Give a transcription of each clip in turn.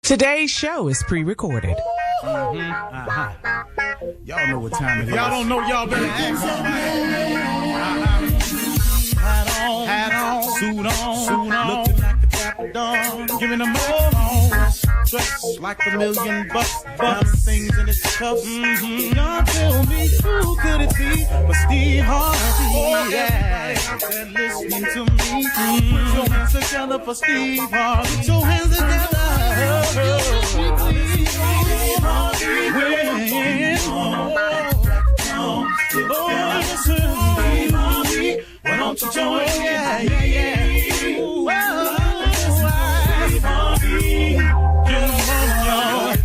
Today's show is pre-recorded. Y'all know what time it is. Y'all don't know, y'all better ask somebody. Hat on, suit on, looking like the Dapper Dawn, giving them all dressed like $1,000,000, things in its cuffs. Y'all tell me who could it be but Steve Harvey? Oh yeah, everybody listening to me. Put your hands together for Steve Harvey. Put your hands together. Why don't you join? Yeah.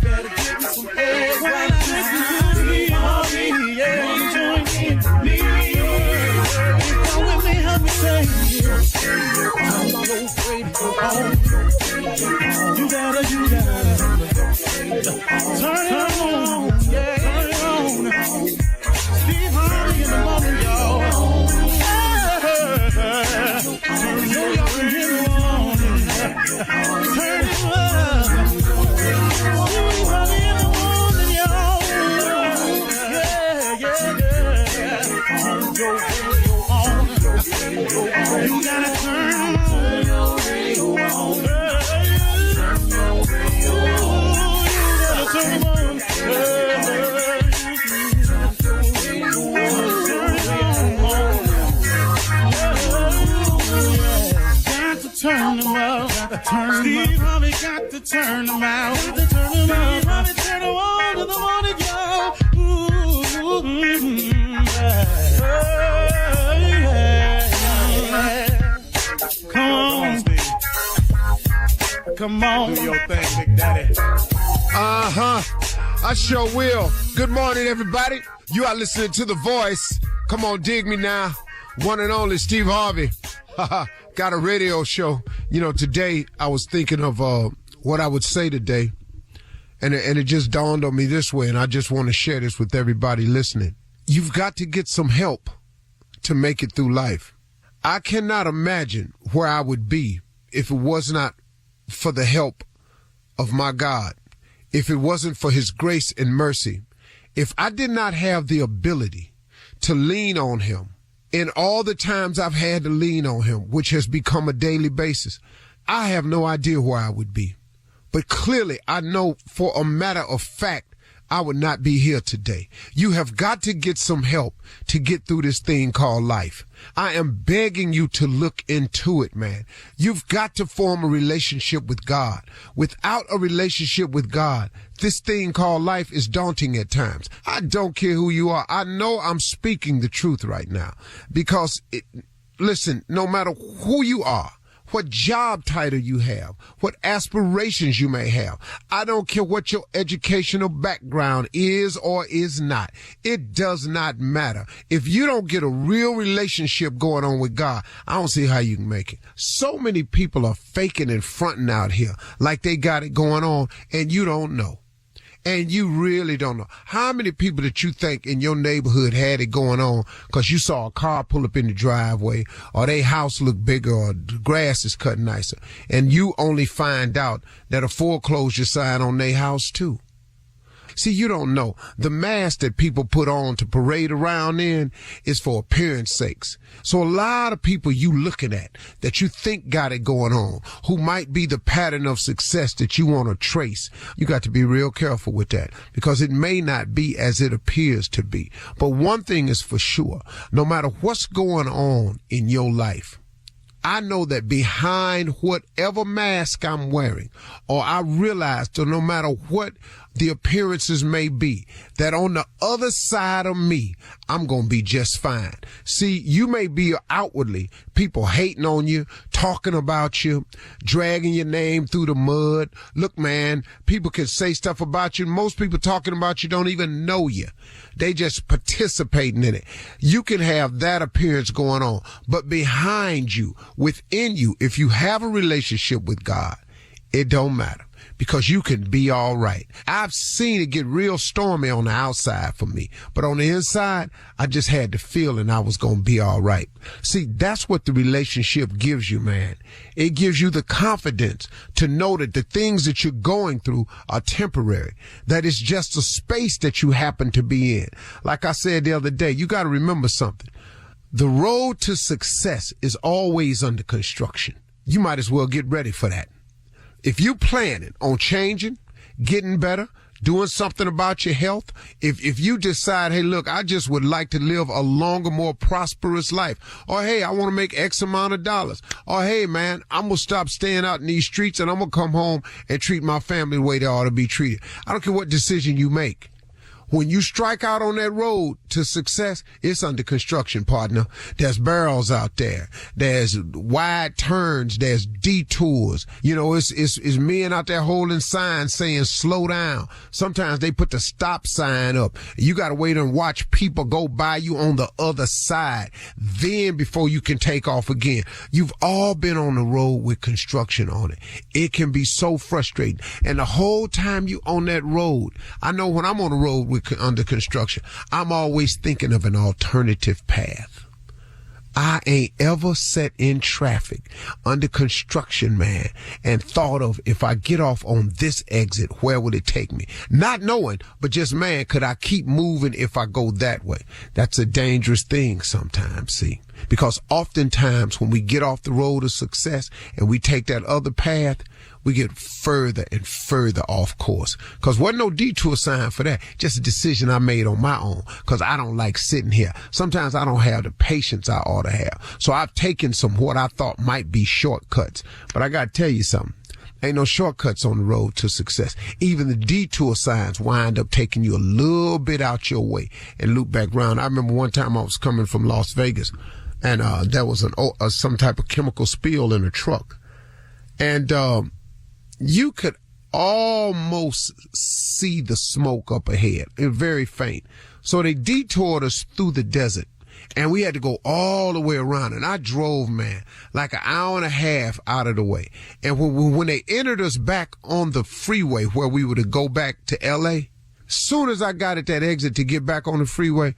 Better give me some eggs. Come with me, help me say. I'm not afraid to go home. You gotta turn it on, yeah, turn it on. Steve Harvey in the morning, y'all. Turn it up in the morning. Turn it up. Steve Harvey in the morning, y'all. Yeah. Turn your radio on. You gotta turn your radio on. Turn them out. Steve Harvey got to turn them out. Steve Harvey turn them on to the morning, y'all. Come on. Do your thing, Big Daddy. I sure will. Good morning, everybody. You are listening to The Voice. Come on, dig me now. One and only Steve Harvey. Got a radio show. You know, today I was thinking of what I would say today, and it just dawned on me this way, and I just want to share this with everybody listening. You've got to get some help to make it through life. I cannot imagine where I would be if it was not for the help of my God, if it wasn't for his grace and mercy, if I did not have the ability to lean on him in all the times I've had to lean on him, which has become a daily basis, I have no idea where I would be. But clearly, I know for a matter of fact, I would not be here today. You have got to get some help to get through this thing called life. I am begging you to look into it, man. You've got to form a relationship with God. Without a relationship with God, this thing called life is daunting at times. I don't care who you are. I know I'm speaking the truth right now because, listen, no matter who you are, what job title you have, what aspirations you may have, I don't care what your educational background is or is not. It does not matter. If you don't get a real relationship going on with God, I don't see how you can make it. So many people are faking and fronting out here like they got it going on, and you don't know. And you really don't know. How many people that you think in your neighborhood had it going on because you saw a car pull up in the driveway, or their house look bigger, or the grass is cut nicer, and you only find out that a foreclosure sign on their house too? See, you don't know. The mask that people put on to parade around in is for appearance sakes. So a lot of people you looking at that you think got it going on, who might be the pattern of success that you want to trace, you got to be real careful with that, because it may not be as it appears to be. But one thing is for sure, no matter what's going on in your life, I know that behind whatever mask I'm wearing, or I realize that no matter what the appearances may be, that on the other side of me, I'm going to be just fine. See, you may be outwardly people hating on you, talking about you, dragging your name through the mud. Look, man, people can say stuff about you. Most people talking about you don't even know you. They just participating in it. You can have that appearance going on, but behind you, within you, if you have a relationship with God, it don't matter. because you can be all right. I've seen it get real stormy on the outside for me, but on the inside, I just had the feeling I was going to be all right. See, that's what the relationship gives you, man. It gives you the confidence to know that the things that you're going through are temporary, that it's just a space that you happen to be in. Like I said the other day, you got to remember something. The road to success is always under construction. You might as well get ready for that. If you planning on changing, getting better, doing something about your health, if you decide, hey, look, I just would like to live a longer, more prosperous life, or hey, I want to make X amount of dollars, or hey, man, I'm going to stop staying out in these streets and I'm going to come home and treat my family the way they ought to be treated. I don't care what decision you make. When you strike out on that road to success, it's under construction, partner. There's barrels out there. There's wide turns. There's detours. You know, it's men out there holding signs saying slow down. Sometimes they put the stop sign up. You got to wait and watch people go by you on the other side. Then before you can take off again. You've all been on the road with construction on it. It can be so frustrating. And the whole time you on that road, I know when I'm on the road under construction, I'm always thinking of an alternative path. I ain't ever sat in traffic under construction, man, and thought of, if I get off on this exit, where would it take me? Not knowing, but just, man, could I keep moving if I go that way? That's a dangerous thing sometimes, see, because oftentimes when we get off the road of success and we take that other path, we get further and further off course. Because wasn't no detour sign for that. Just a decision I made on my own. Because I don't like sitting here. Sometimes I don't have the patience I ought to have. So I've taken some what I thought might be shortcuts. But I got to tell you something. Ain't no shortcuts on the road to success. Even the detour signs wind up taking you a little bit out your way and loop back around. I remember one time I was coming from Las Vegas, and there was some type of chemical spill in a truck. And you could almost see the smoke up ahead. It was very faint. So they detoured us through the desert, and we had to go all the way around. And I drove, man, like an hour and a half out of the way. And when they entered us back on the freeway where we were to go back to L.A., soon as I got at that exit to get back on the freeway,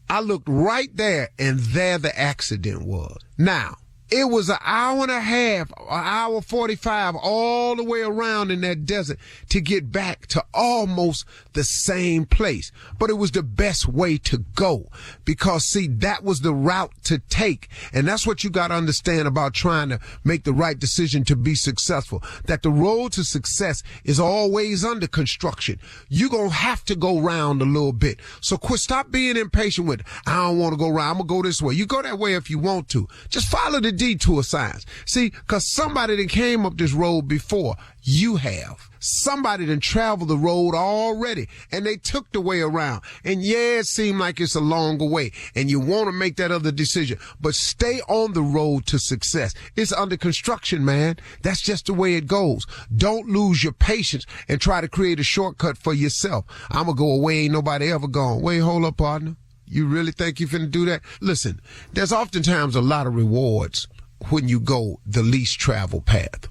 I looked right there, and there the accident was. Now, it was an hour and a half, an hour 45, all the way around in that desert to get back to almost the same place. But it was the best way to go because, see, that was the route to take. And that's what you got to understand about trying to make the right decision to be successful, that the road to success is always under construction. You're going to have to go round a little bit. So stop being impatient with, I don't want to go round. I'm going to go this way. You go that way if you want to. Just follow the detour signs. See, because somebody that came up this road before, you have. Somebody that traveled the road already, and they took the way around. And yeah, it seemed like it's a longer way, and you want to make that other decision. But stay on the road to success. It's under construction, man. That's just the way it goes. Don't lose your patience and try to create a shortcut for yourself. I'm going to go away, ain't nobody ever gone. Wait, hold up, partner. You really think you finna do that? Listen, there's oftentimes a lot of rewards when you go the least traveled path.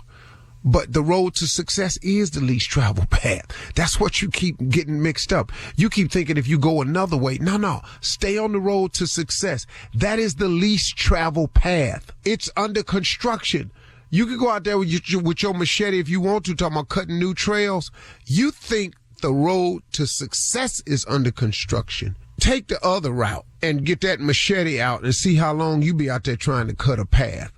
But the road to success is the least traveled path. That's what you keep getting mixed up. You keep thinking if you go another way. No. Stay on the road to success. That is the least traveled path. It's under construction. You can go out there with your machete if you want to, talking about cutting new trails. You think the road to success is under construction. Take the other route and get that machete out and see how long you be out there trying to cut a path.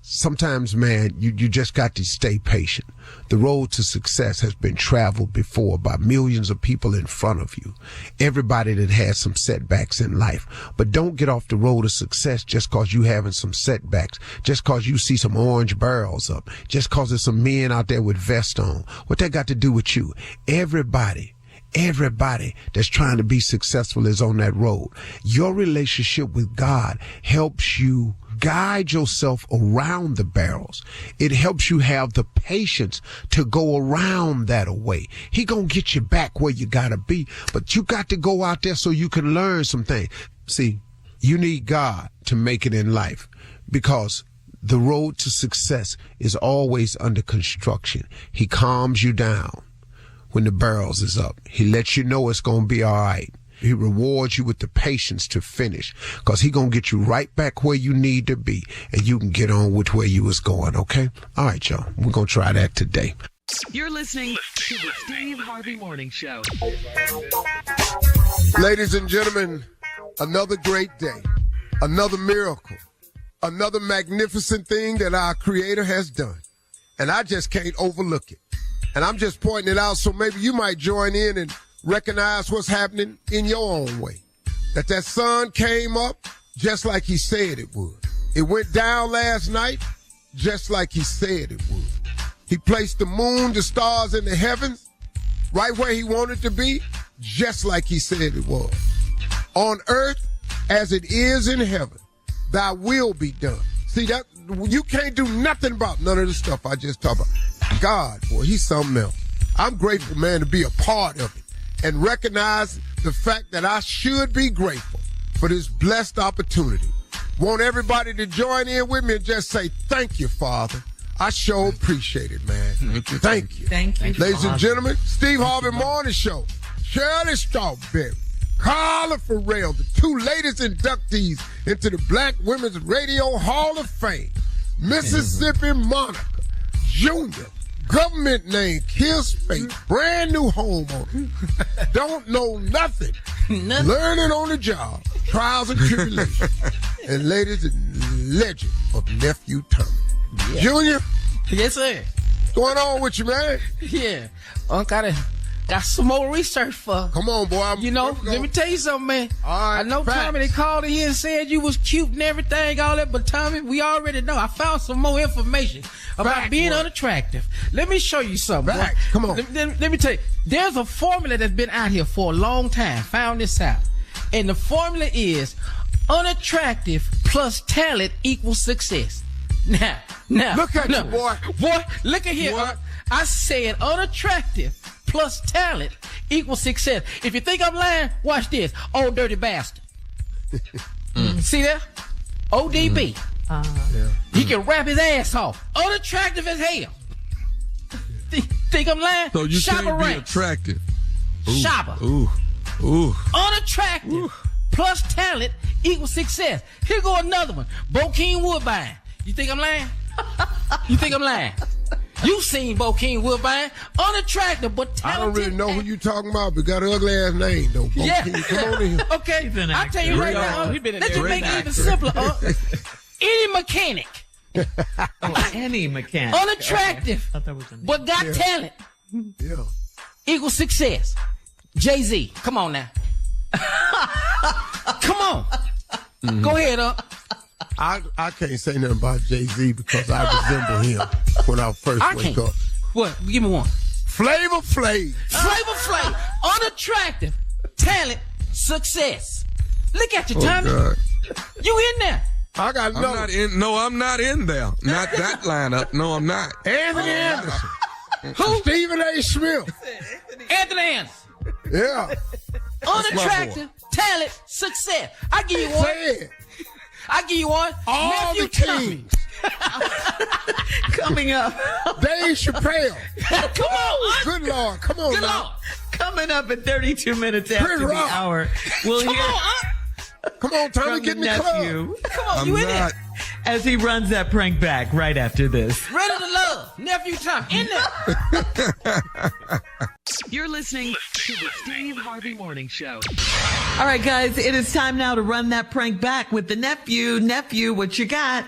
Sometimes, man, you just got to stay patient. The road to success has been traveled before by millions of people in front of you. Everybody that has some setbacks in life. But don't get off the road to success just cause you having some setbacks. Just cause you see some orange barrels up. Just cause there's some men out there with vests on. What that got to do with you? Everybody that's trying to be successful is on that road. Your relationship with God helps you guide yourself around the barrels. It helps you have the patience to go around that way. He gonna get you back where you gotta be, but you got to go out there so you can learn some things. See, you need God to make it in life because The road to success is always under construction. He calms you down when the barrels is up. He lets you know it's going to be all right. He rewards you with the patience to finish, because he going to get you right back where you need to be, and you can get on with where you was going, okay? All right, y'all. We're going to try that today. You're listening to the Steve Harvey Morning Show. Ladies and gentlemen, another great day, another miracle, another magnificent thing that our Creator has done, and I just can't overlook it. And I'm just pointing it out so maybe you might join in and recognize what's happening in your own way. That sun came up just like he said it would. It went down last night just like he said it would. He placed the moon, the stars in the heavens right where he wanted to be, just like he said it was. On earth as it is in heaven, thy will be done. See, that you can't do nothing about none of the stuff I just talked about. God, boy, he's something else. I'm grateful, man, to be a part of it and recognize the fact that I should be grateful for this blessed opportunity. Want everybody to join in with me and just say, thank you, Father. I sure appreciate it, man. Thank you. Thank you. Ladies Father. and gentlemen, Steve Harvey Morning Show. Shirley Strawberry, Carla Farrell, the two latest inductees into the Black Women's Radio Hall of Fame. Mississippi Monica, Junior, government name, Kiss Fate, brand new homeowner, don't know nothing, learning on the job, trials and tribulations, and ladies and legend of Nephew Tommy. Yeah. Junior? Yes, sir. What's going on with you, man? Yeah. Got some more research for. Come on, boy. Let me tell you something, man. All right, I know, facts. Tommy, they called in here and said you was cute and everything, all that, but Tommy, we already know. I found some more information about Facts, being boy. unattractive. Let me show you something. Facts. Boy. Come on. Let me tell you. There's a formula that's been out here for a long time. Found this out. And the formula is unattractive plus talent equals success. Now. Look at you, boy. Boy, look at here. What? I said unattractive plus talent equals success. If you think I'm lying, watch this. Old dirty bastard. See that? ODB. He can rap his ass off. Unattractive as hell. Think I'm lying? So you Shabba can't be Ranks. attractive. Shabba. Ooh. Unattractive plus talent equals success. Here go another one. Bokeem Woodbine. You think I'm lying? You think I'm lying? You seen Bokeem Woodbine. Unattractive but talented. I don't really know who you talking about, but got an ugly ass name, though. Yeah. Come on in here. Okay, I'll tell you right now. Let's just make it even simpler. Any mechanic. Any mechanic. Unattractive, but got talent Yeah. equals success. Jay-Z, come on now. Come on. Go ahead, I can't say nothing about Jay-Z because I resemble him when I first wake up. What? Give me one. Flavor Flav. Flavor Flav. Unattractive, talent, success. Look at you, Tommy. God. You in there. I got I'm not in there. Not that lineup. No, I'm not. Anthony Anderson. Who? Stephen A. Smith. Anthony Anderson. Yeah. Unattractive, talent, success. I give you one. Say it. I give you one. All Nephew the Tommy. kings. Coming up. Dave Chappelle. Come on, Good Lord. Come on Good now. Lord. Coming up at 32 minutes after Chris the Rock. hour. We'll Come hear on, Come on, Tommy, from get in the the club. nephew Come on, I'm you in there. not. as he runs that prank back right after this. Ready to love. Nephew Tommy. In there. You're listening to the Steve Harvey Morning Show. All right, guys, it is time now to run that prank back with the nephew. Nephew, what you got?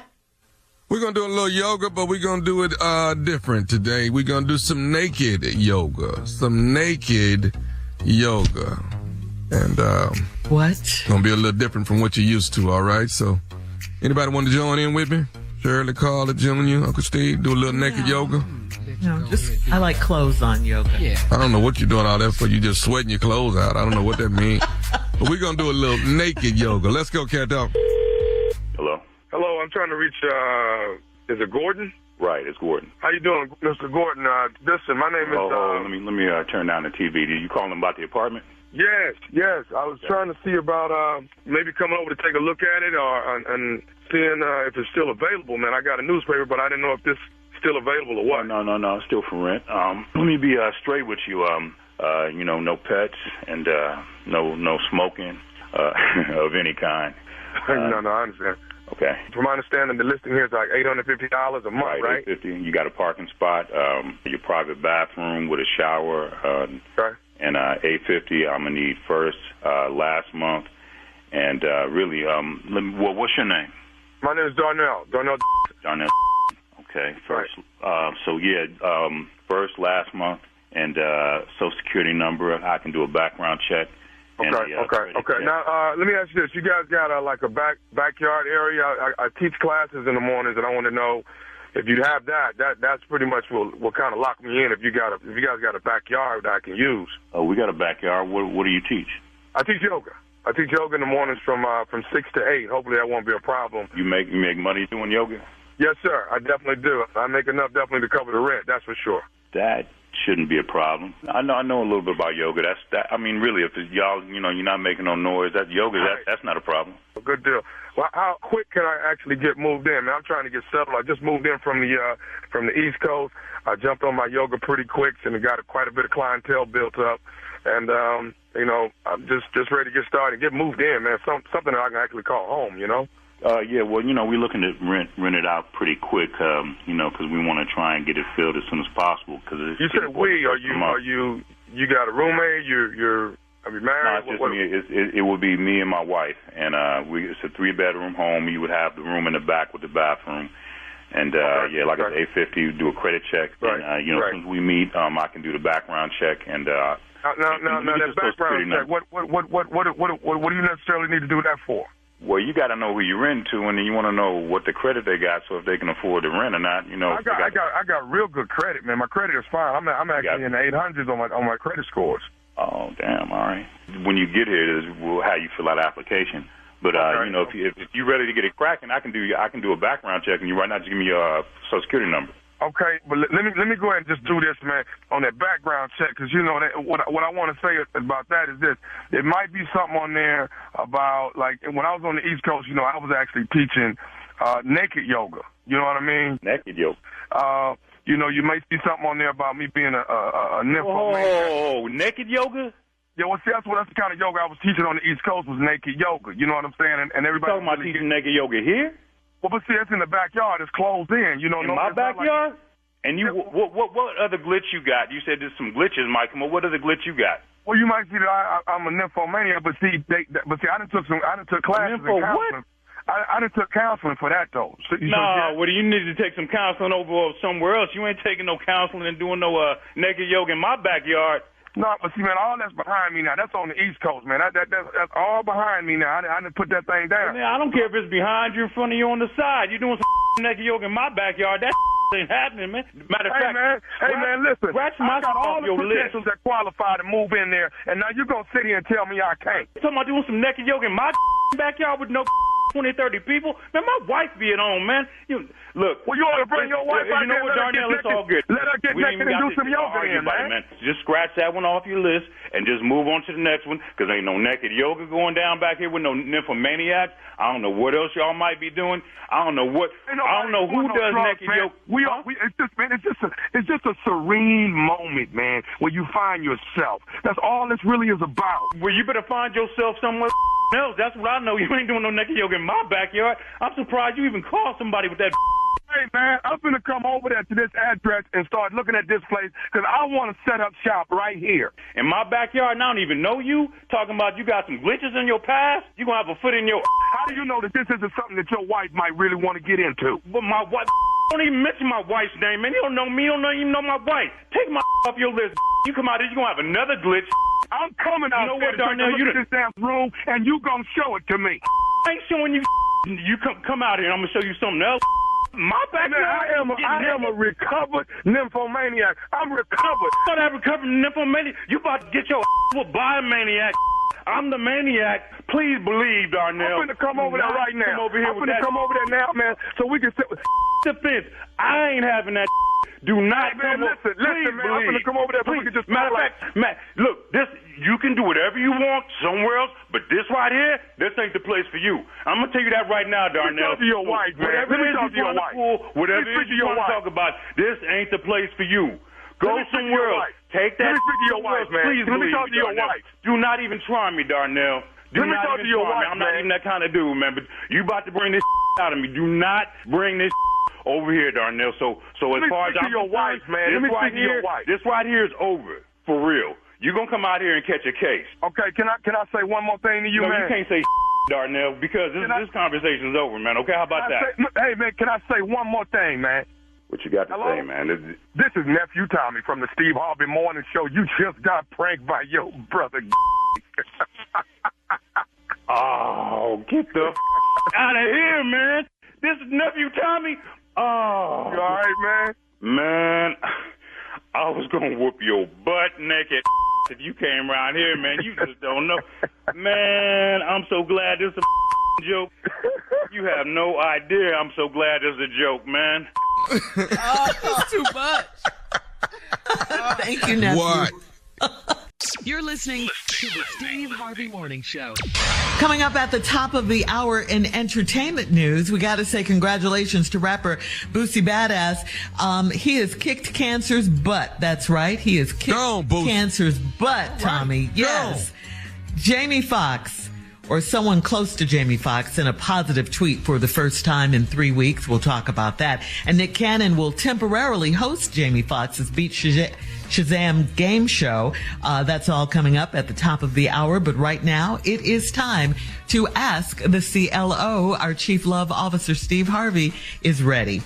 We're going to do a little yoga, but we're going to do it different today. We're going to do some naked yoga. Some naked yoga. And What? it's going to be a little different from what you're used to, all right? So anybody want to join in with me? Shirley, Carla, Junior, Uncle Steve, do a little naked yoga? No, I like clothes on yoga. Yeah. I don't know what you're doing all that for. You just sweating your clothes out. I don't know what that means. But we're going to do a little naked yoga. Let's go, cat dog. Hello? Hello, I'm trying to reach, is it Gordon? Right, it's Gordon. How you doing, Mr. Gordon? Listen, my name is, let me turn down the TV. Did you call him about the apartment? Yes. I was trying to see about maybe coming over to take a look at it and seeing if it's still available, man. I got a newspaper, but I didn't know if this is still available or what. No, it's still for rent. Let me be straight with you. No pets and no smoking of any kind. No, I understand. Okay. From my understanding, the listing here is like $850 a month, right? $850. You got a parking spot, your private bathroom with a shower, Okay. and $850. I'm gonna need first, last month, and really, what's your name? My name is Darnell. Darnell. Okay. First. First, last month, and Social Security number. I can do a background check. Okay. Now, let me ask you this: you guys got a backyard area? I teach classes in the mornings, and I want to know if you have that's pretty much will kind of lock me in. If you guys got a backyard that I can use. Oh, we got a backyard. What do you teach? I teach yoga. I teach yoga in the mornings from 6 to 8. Hopefully, that won't be a problem. You make money doing yoga? Yes, sir. I definitely do. I make enough definitely to cover the rent. That's for sure. That shouldn't be a problem. I know a little bit about yoga. I mean, really, if y'all, you're not making no noise, that yoga, that's not a problem. Good deal. Well, how quick can I actually get moved in? Man, I'm trying to get settled. I just moved in from the East Coast. I jumped on my yoga pretty quick, and got quite a bit of clientele built up. And I'm just ready to get started, get moved in, man. Something that I can actually call home, we're looking to rent it out pretty quick, because we want to try and get it filled as soon as possible. You said we? Are you got a roommate? Are you married? No, it's just me. It would be me and my wife, and it's a 3-bedroom home. You would have the room in the back with the bathroom, and like I said, $850. Do a credit check, right. And as soon as we meet, I can do the background check, and now that background check. What do you necessarily need to do that for? Well, you got to know who you rent to, and then you want to know what the credit they got, so if they can afford to rent or not. I got real good credit, man. My credit is fine. I'm actually in the 800s on my credit scores. Oh, damn! All right. When you get here, is how you fill out the application. But if you're ready to get it cracking, I can do a background check, and you right now just give me your Social Security number. Okay, but let me go ahead and just do this, man, on that background check, because what I want to say about that is this: it might be something on there about, like, when I was on the East Coast, I was actually teaching naked yoga. You know what I mean? Naked yoga. You may see something on there about me being a nymphomaniac. Oh, naked yoga? Yeah, well, see, that's the kind of yoga I was teaching on the East Coast was naked yoga. You know what I'm saying? And everybody talking about teaching naked yoga here? Well, but see, it's in the backyard. It's closed in. In my backyard? And what other glitch you got? You said there's some glitches, Mike. What other glitch you got? Well, you might see that I'm a nymphomaniac, but see, I done took classes in counseling. I done took counseling for that though. So, you need to take some counseling over somewhere else. You ain't taking no counseling and doing no naked yoga in my backyard. No, but see, man, all that's behind me now. That's on the East Coast, man. That's all behind me now. I didn't put that thing down. Man, I don't care if it's behind you, in front of you, on the side. You doing some naked yoga in my backyard? That ain't happening, man. Matter of fact, listen. I got all the your credentials that qualify to move in there, and now you're gonna sit here and tell me I can't. You talking about doing some naked yoga in my backyard with no 20, 30 people? Man, my wife be at home, man. Look. Well, you ought to bring your wife out there. What, Darnell? It's all good. Let her get naked and do some yoga in, man. Just scratch that one off your list and just move on to the next one, because ain't no naked yoga going down back here with no nymphomaniacs. I don't know what else y'all might be doing. I don't know who does naked yoga. It's just a serene moment, man, where you find yourself. That's all this really is about. Well, you better find yourself somewhere else. That's what I know. You ain't doing no naked yoga in my backyard. I'm surprised you even called somebody with that. Hey, man, I'm going to come over there to this address and start looking at this place, because I want to set up shop right here. In my backyard, and I don't even know you, talking about you got some glitches in your past? You going to have a foot in your... How do you know that this isn't something that your wife might really want to get into? But my wife... Don't even mention my wife's name, man. You don't know me. You don't even know my wife. Take my off your list. You come out here, you're going to have another glitch. I'm coming out there to look at this damn room, and you going to show it to me. I ain't showing you. You come out here, and I'm going to show you something else. My backyard. I am a recovered nymphomaniac. I'm recovered. I'm not recovered nymphomaniac. You about to get your whooped by a maniac. I'm the maniac. Please believe, Darnell. I'm going to come over there right now. I'm going to come over there now, man, so we can sit with defense. I ain't having that. Do not man, listen, man. I'm gonna come over there, but we can just matter of fact, Matt, look, this you can do whatever you want somewhere else, but this right here, this ain't the place for you. I'm gonna tell you that right now, Darnell. Let me talk to your wife, man. Whatever it is you want to pull, whatever it is you want to talk about, this ain't the place for you. Go somewhere else. Take that. Let me speak to your wife, man. Please, let me talk to your wife. Do not even try me, Darnell. Let me talk to your wife, I'm not even that kind of dude, man. But you about to bring this out of me. Do not bring this over here, Darnell. So as far as I'm concerned, this right here is over for real. You're gonna come out here and catch a case. Okay, can I say one more thing to you, man? No, you can't say Darnell, because this conversation's over, man. Okay, how about that? Hey, man, can I say one more thing, man? What you got to say, man? This is Nephew Tommy from the Steve Harvey Morning Show. You just got pranked by your brother. Oh, get the out of here, man. This is Nephew Tommy. Oh. You all right, man? Man, I was going to whoop your butt naked if you came around here, man. You just don't know. Man, I'm so glad this is a joke. You have no idea. I'm so glad this is a joke, man. It's too much. Thank you, nephew. What? You're listening to the Steve Harvey Morning Show. Coming up at the top of the hour in entertainment news, we got to say congratulations to rapper Boosie Badass. He has kicked cancer's butt. That's right. He has kicked cancer's butt, Tommy. Right. Yes. Jamie Foxx, or someone close to Jamie Foxx, in a positive tweet for the first time in 3 weeks. We'll talk about that. And Nick Cannon will temporarily host Jamie Foxx's Beat Shazam game show. That's all coming up at the top of the hour. But right now, it is time to ask the CLO. Our Chief Love Officer, Steve Harvey, is ready.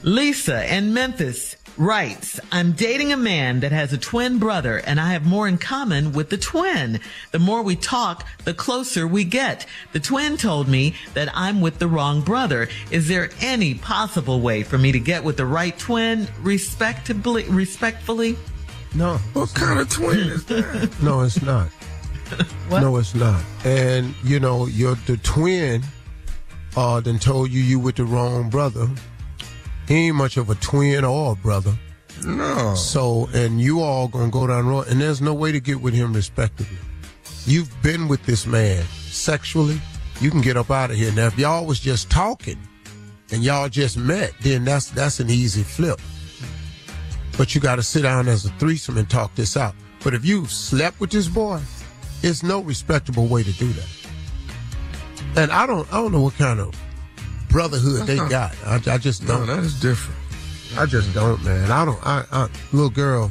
Lisa in Memphis writes, I'm dating a man that has a twin brother, and I have more in common with the twin. The more we talk, the closer we get. The twin told me that I'm with the wrong brother. Is there any possible way for me to get with the right twin respectfully? No. What kind of twin is that? No, it's not. What? No, it's not. And, you know, the twin then told you with the wrong brother. He ain't much of a twin or a brother. No. So, and you all gonna go down the road, and there's no way to get with him respectively. You've been with this man sexually, you can get up out of here. Now, if y'all was just talking and y'all just met, then that's an easy flip. But you got to sit down as a threesome and talk this out. But if you slept with this boy, it's no respectable way to do that. And I don't know what kind of brotherhood they got. I just don't. No, that is different. I just don't, man. I little girl,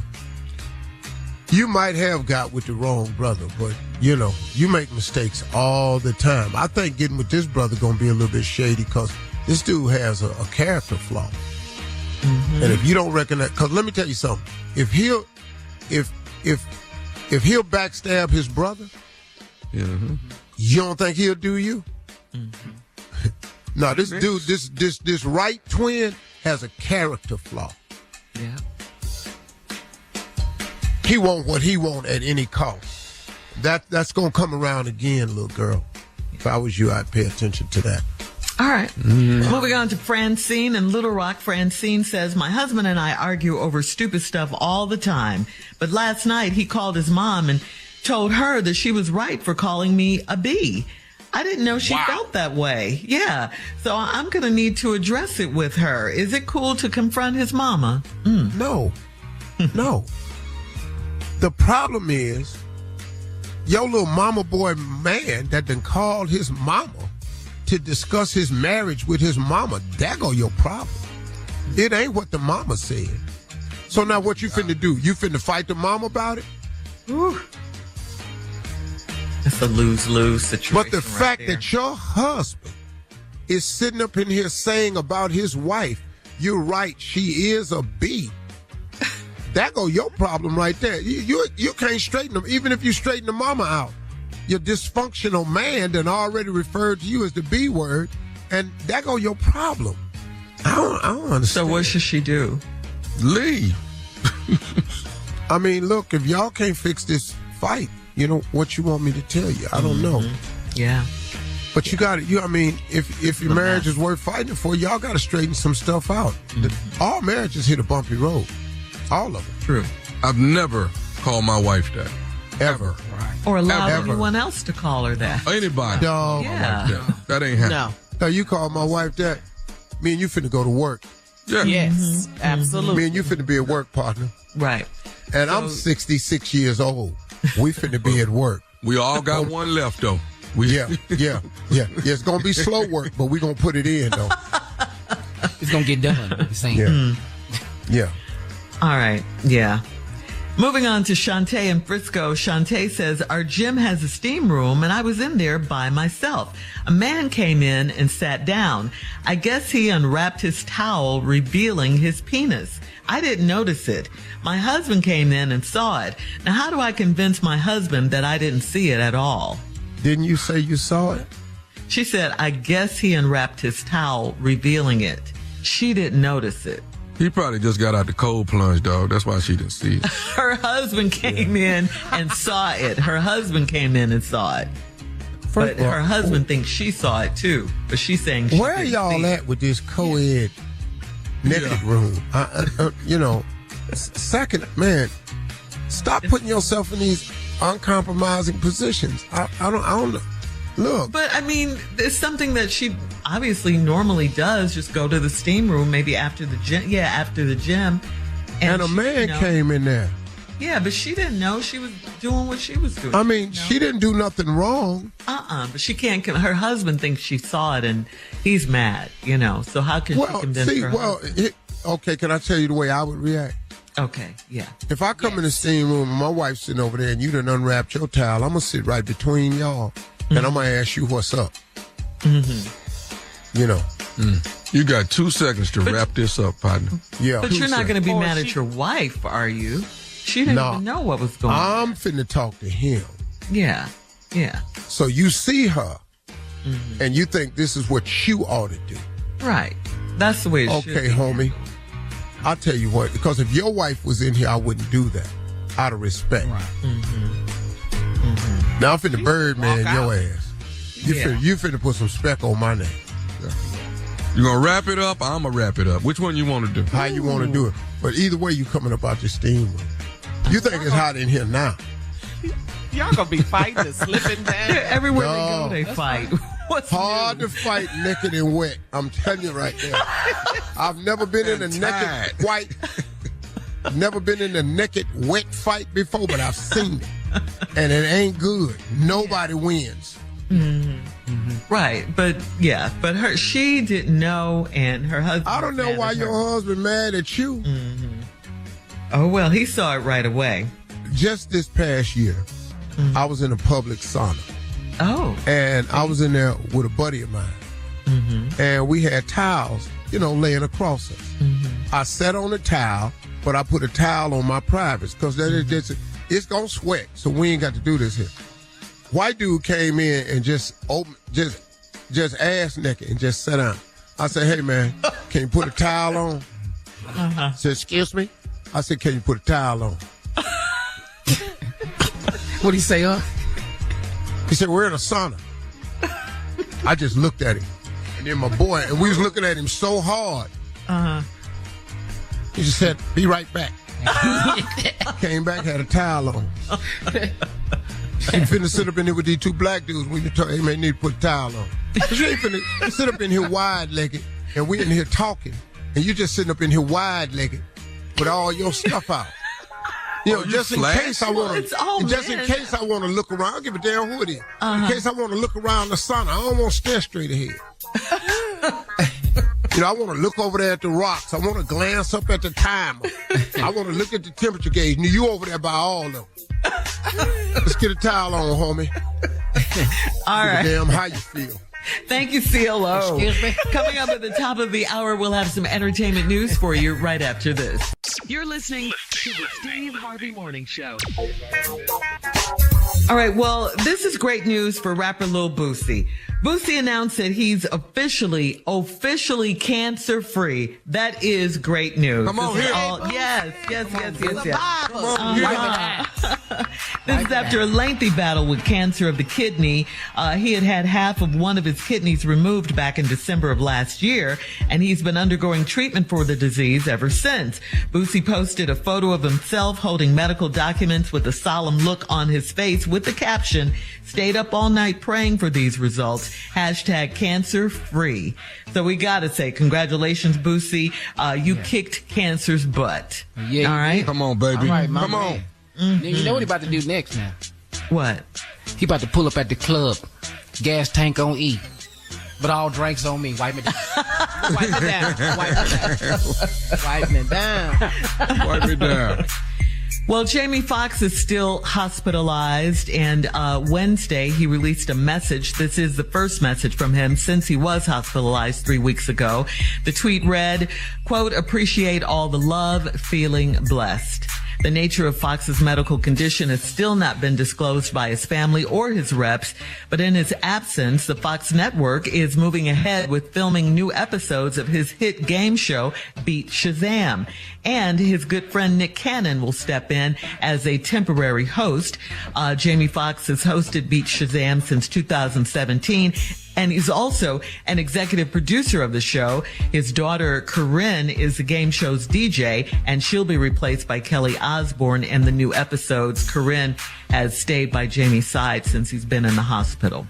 you might have got with the wrong brother, but you know, you make mistakes all the time. I think getting with this brother gonna be a little bit shady because this dude has a character flaw. Mm-hmm. And if you don't recognize, because let me tell you something, if he'll backstab his brother, you don't think he'll do you? Mm-hmm. No, this dude, this right twin has a character flaw. Yeah. He want what he want at any cost. That's gonna come around again, little girl. If I was you, I'd pay attention to that. All right. Mm-hmm. Moving on to Francine in Little Rock. Francine says, my husband and I argue over stupid stuff all the time. But last night he called his mom and told her that she was right for calling me a B. I didn't know she felt that way. Yeah. So I'm going to need to address it with her. Is it cool to confront his mama? No. No. The problem is your little mama boy man that done called his mama to discuss his marriage with his mama. That go your problem. It ain't what the mama said. So now what you finna do? You finna fight the mama about it? Whew. It's a lose-lose situation. But the fact that your husband is sitting up in here saying about his wife, you're right, she is a B. That go your problem right there. You can't straighten them, even if you straighten the mama out. Your dysfunctional man done already referred to you as the B word, and that go your problem. I don't understand. So what should she do? Leave. I mean, look, if y'all can't fix this fight, you know what you want me to tell you? I don't know. Yeah. But you got to, I mean, if your marriage is worth fighting for, y'all got to straighten some stuff out. All marriages hit a bumpy road. All of them. True. I've never called my wife that. Ever. Right. Or allowed anyone else to call her that. Anybody. No. Yeah. That ain't happening. No, you call my wife that. Me and you finna go to work. Yeah. Yes, absolutely. Me and you finna be at work, partner. Right. And I'm 66 years old. We finna be at work. We all got one left, though. Yeah. It's gonna be slow work, but we gonna put it in, though. It's gonna get done. Yeah. All right. Yeah. Moving on to Shantae in Frisco. Shantae says, our gym has a steam room and I was in there by myself. A man came in and sat down. I guess he unwrapped his towel, revealing his penis. I didn't notice it. My husband came in and saw it. Now, how do I convince my husband that I didn't see it at all? Didn't you say you saw it? She said, I guess he unwrapped his towel, revealing it. She didn't notice it. He probably just got out the cold plunge, dog. That's why she didn't see it. Her husband came in and saw it. Her husband came in and saw it. But her husband thinks she saw it too. But she's saying she where are y'all at with this co-ed naked room? Second, man, stop putting yourself in these uncompromising positions. I don't know. Look. But, I mean, it's something that she obviously normally does. Just go to the steam room maybe after the gym. Yeah, after the gym. And a man came in there. Yeah, but she didn't know she was doing what she was doing. I mean, she didn't do nothing wrong. But she can't. Her husband thinks she saw it and he's mad, So how can she convince her husband? Okay, can I tell you the way I would react? Okay, yeah. If I come in the steam room and my wife's sitting over there and you done unwrapped your towel, I'm going to sit right between y'all. And I'm going to ask you what's up. You got 2 seconds to wrap this up, partner. Yeah. But you're not going to be mad at your wife, are you? She didn't even know what was going on. I'm finna talk to him. Yeah. So you see her, and you think this is what you ought to do. Right. That's the way it should be. Okay, homie. I'll tell you what, because if your wife was in here, I wouldn't do that. Out of respect. Right. Now I'm finna Birdman your ass. You finna put some spec on my name. You gonna wrap it up? I'm gonna wrap it up. Which one you want to do? How you want to do it? But either way, you coming up out your steam room. You think it's hot in here now? Y'all gonna be fighting and slipping down. Everywhere they go, they fight. What's hard to fight naked and wet? I'm telling you right there. I've never been in a naked white. Never been in a naked wet fight before, but I've seen it, and it ain't good. Nobody wins. Right, but she didn't know, and her husband. I don't know why your husband mad at you. Oh well, he saw it right away. Just this past year, I was in a public sauna. Oh. And I was in there with a buddy of mine, and we had towels, laying across us. I sat on the towel, but I put a towel on my privates because it's gonna sweat, so we ain't got to do this here. White dude came in and just ass naked and just sat down. I said, "Hey man, can you put a towel on?" He said, "Excuse me." I said, "Can you put a towel on?" What'd he say, huh? He said, "We're in a sauna." I just looked at him, and then my boy, and we was looking at him so hard. He just said, "Be right back." Came back, had a towel on. He finna sit up in here with these 2 black dudes when you talk, hey man, you need to put a towel on. Cause you ain't finna sit up in here wide-legged, and we in here talking, and you just sitting up in here wide-legged with all your stuff out. Just in case I want to look around. I don't give a damn who it is. In case I want to look around the sauna, I don't want to stare straight ahead. I want to look over there at the rocks. I want to glance up at the timer. I want to look at the temperature gauge. You over there by all of them. Let's get a towel on, homie. All right. Damn, how you feel? Thank you, CLO. Excuse me? Coming up at the top of the hour, we'll have some entertainment news for you right after this. You're listening to the Steve Harvey Morning Show. All right, well, this is great news for rapper Lil Boosie. Boosie announced that he's officially cancer-free. That is great news. Come on here. Yes. Come on here. This is after a lengthy battle with cancer of the kidney. He had half of one of his kidneys removed back in December of last year, and he's been undergoing treatment for the disease ever since. Boosie posted a photo of himself holding medical documents with a solemn look on his face with the caption, "Stayed up all night praying for these results. #cancer free." So we gotta say, congratulations, Boosie. You kicked cancer's butt. Yeah. All right. Come on, baby. All right, my Come man. on. Mm-hmm. You know what he about to do next now? What? He about to pull up at the club, gas tank on E, but all drinks on me. Wipe me down. Wipe me down. Wipe me down. Wipe me down. Well, Jamie Foxx is still hospitalized, and Wednesday he released a message. This is the first message from him since he was hospitalized 3 weeks ago. The tweet read, quote, "Appreciate all the love, feeling blessed." The nature of Fox's medical condition has still not been disclosed by his family or his reps, but in his absence, the Fox network is moving ahead with filming new episodes of his hit game show, Beat Shazam. And his good friend Nick Cannon will step in as a temporary host. Jamie Foxx has hosted Beat Shazam since 2017. And he's also an executive producer of the show. His daughter, Corinne, is the game show's DJ, and she'll be replaced by Kelly Osbourne in the new episodes. Corinne has stayed by Jamie's side since he's been in the hospital.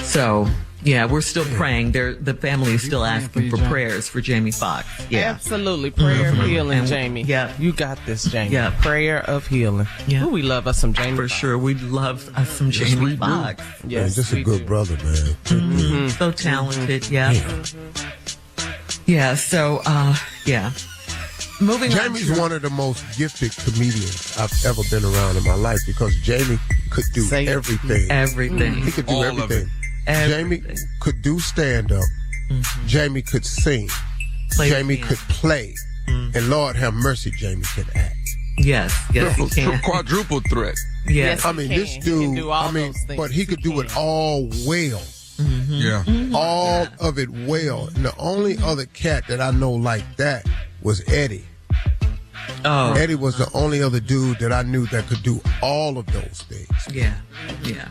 So, yeah, we're still praying. The family is still asking for prayers for Jamie Foxx. Yeah. Absolutely. Prayer of healing, And Jamie. yeah. You got this, Jamie. Yeah. Prayer of healing. Yeah. Ooh, we love us some Jamie For Foxx. sure. We love us some Jamie Foxx. Yes, Man, just a we good do. brother, man. Mm-hmm. So talented. Yeah. Yeah. So, yeah. Moving Jamie's on. one of the most gifted comedians I've ever been around in my life because Jamie could do Say it. everything. Everything. He could do All of everything. Everything. Jamie could do stand-up. Jamie could sing. Play Jamie the could play. And Lord have mercy, Jamie could act. Yes. Yes, he can. Quadruple threat. Yes. I mean, He this can. He can dude, do all those things. but he could do it all well. Yeah. All of it well. And the only other cat that I know like that was Eddie. Oh. Eddie was the only other dude that I knew that could do all of those things. Yeah. Yeah.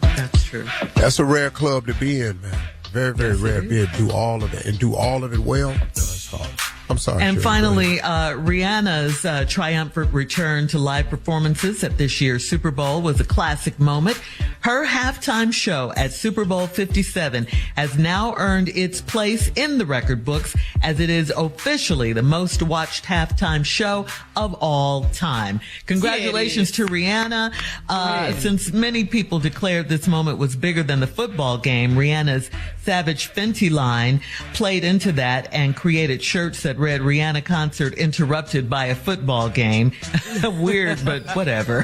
That's true. That's a rare club to be in, man. Very, very rare to be able to do all of it and do all of it well. No, it's hard. I'm sorry. And Shirley, finally, Rihanna's triumphant return to live performances at this year's Super Bowl was a classic moment. Her halftime show at Super Bowl 57 has now earned its place in the record books as it is officially the most watched halftime show of all time. Congratulations to Rihanna. Since many people declared this moment was bigger than the football game, Rihanna's Savage Fenty line played into that and created shirts that read Rihanna concert interrupted by a football game. Weird, but whatever.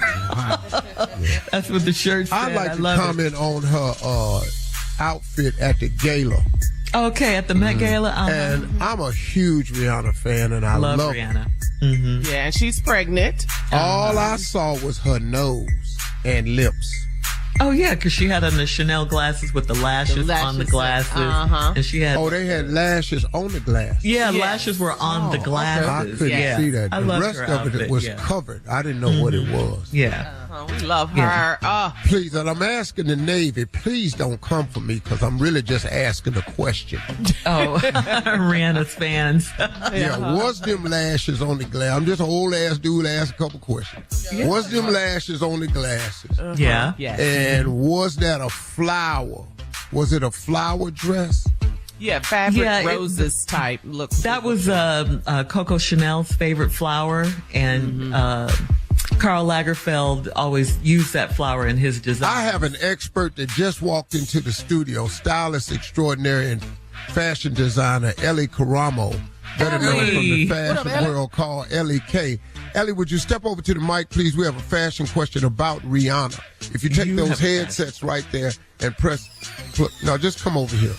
That's what the shirt said. I'd like I to love comment on her outfit at the gala. it. Okay, at the Met Gala. And I'm a huge Rihanna fan, and I love love Rihanna. Yeah, and she's pregnant. All I saw was her nose and lips. Oh, yeah, because she had on the Chanel glasses with the lashes on the glasses. And she had... Oh, they had lashes on the glass. Yeah, Yes. lashes were on the I glasses. couldn't Yeah. see that. I The love rest her of it outfit, was yeah. covered. I didn't know what it was. Yeah. We love her. Yeah. Oh, Please, and I'm asking the Navy, please don't come for me because I'm really just asking a question. Oh, Rihanna's fans. Yeah, was them lashes on the glass? I'm just an old ass dude ask a couple questions. Was them lashes on the glasses? Yeah. yes. And was that a flower? Was it a flower dress? Yeah, fabric Yeah, roses type look. That was Coco Chanel's favorite flower, and Karl Lagerfeld always used that flower in his design. I have an expert that just walked into the studio, stylist extraordinary and fashion designer Ellie Caramo, better known from the fashion world called Ellie K. Ellie, would you step over to the mic, please? We have a fashion question about Rihanna. If you take those headsets right there and no, just come over here.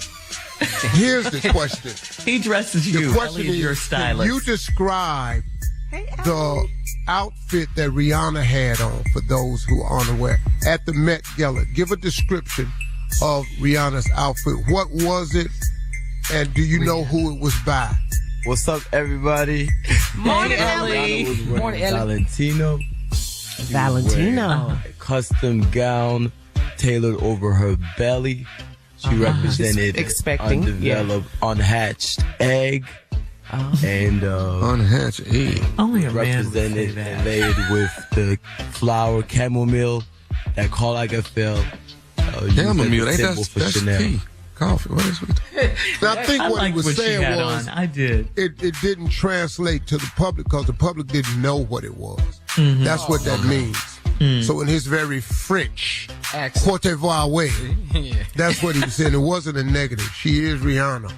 Here's the question. He dresses you. The question Ellie is your can stylist. you describe the outfit that Rihanna had on for those who are unaware at the Met Gala? Give a description of Rihanna's outfit. What was it? And do you know who it was by? What's up, everybody? Morning, Ellie. Morning, Valentino. Valentina. A custom gown tailored over her belly. She represented expecting, undeveloped, unhatched egg. And unhatched egg. Only a man would say represented that. and layered with the flower chamomile that call like a fell. Chamomile, ain't that's Chanel. tea. Coffee. What is it? Now, I think I what he like was what she saying had was on. I did. it didn't translate to the public because the public didn't know what it was. That's what that means. So in his very French, Cote d'Ivoire way, that's what he was saying. It wasn't a negative. She is Rihanna.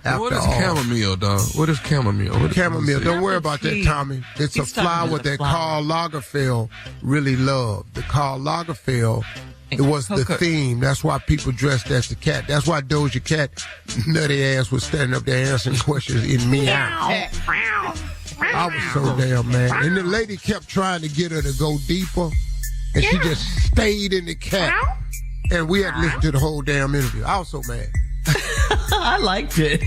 What is chamomile, dog? What is chamomile? What is Chamomile. Don't worry about that, Tommy. It's a He's talking flower about the that flower. Karl Lagerfeld really loved. The Karl Lagerfeld, it was the theme. That's why people dressed as the cat. That's why Doja Cat, nutty ass, was standing up there answering questions in meow. I was so damn mad. And the lady kept trying to get her to go deeper, and she just stayed in the cat. And we had to listen to the whole damn interview. I was so mad. I liked it.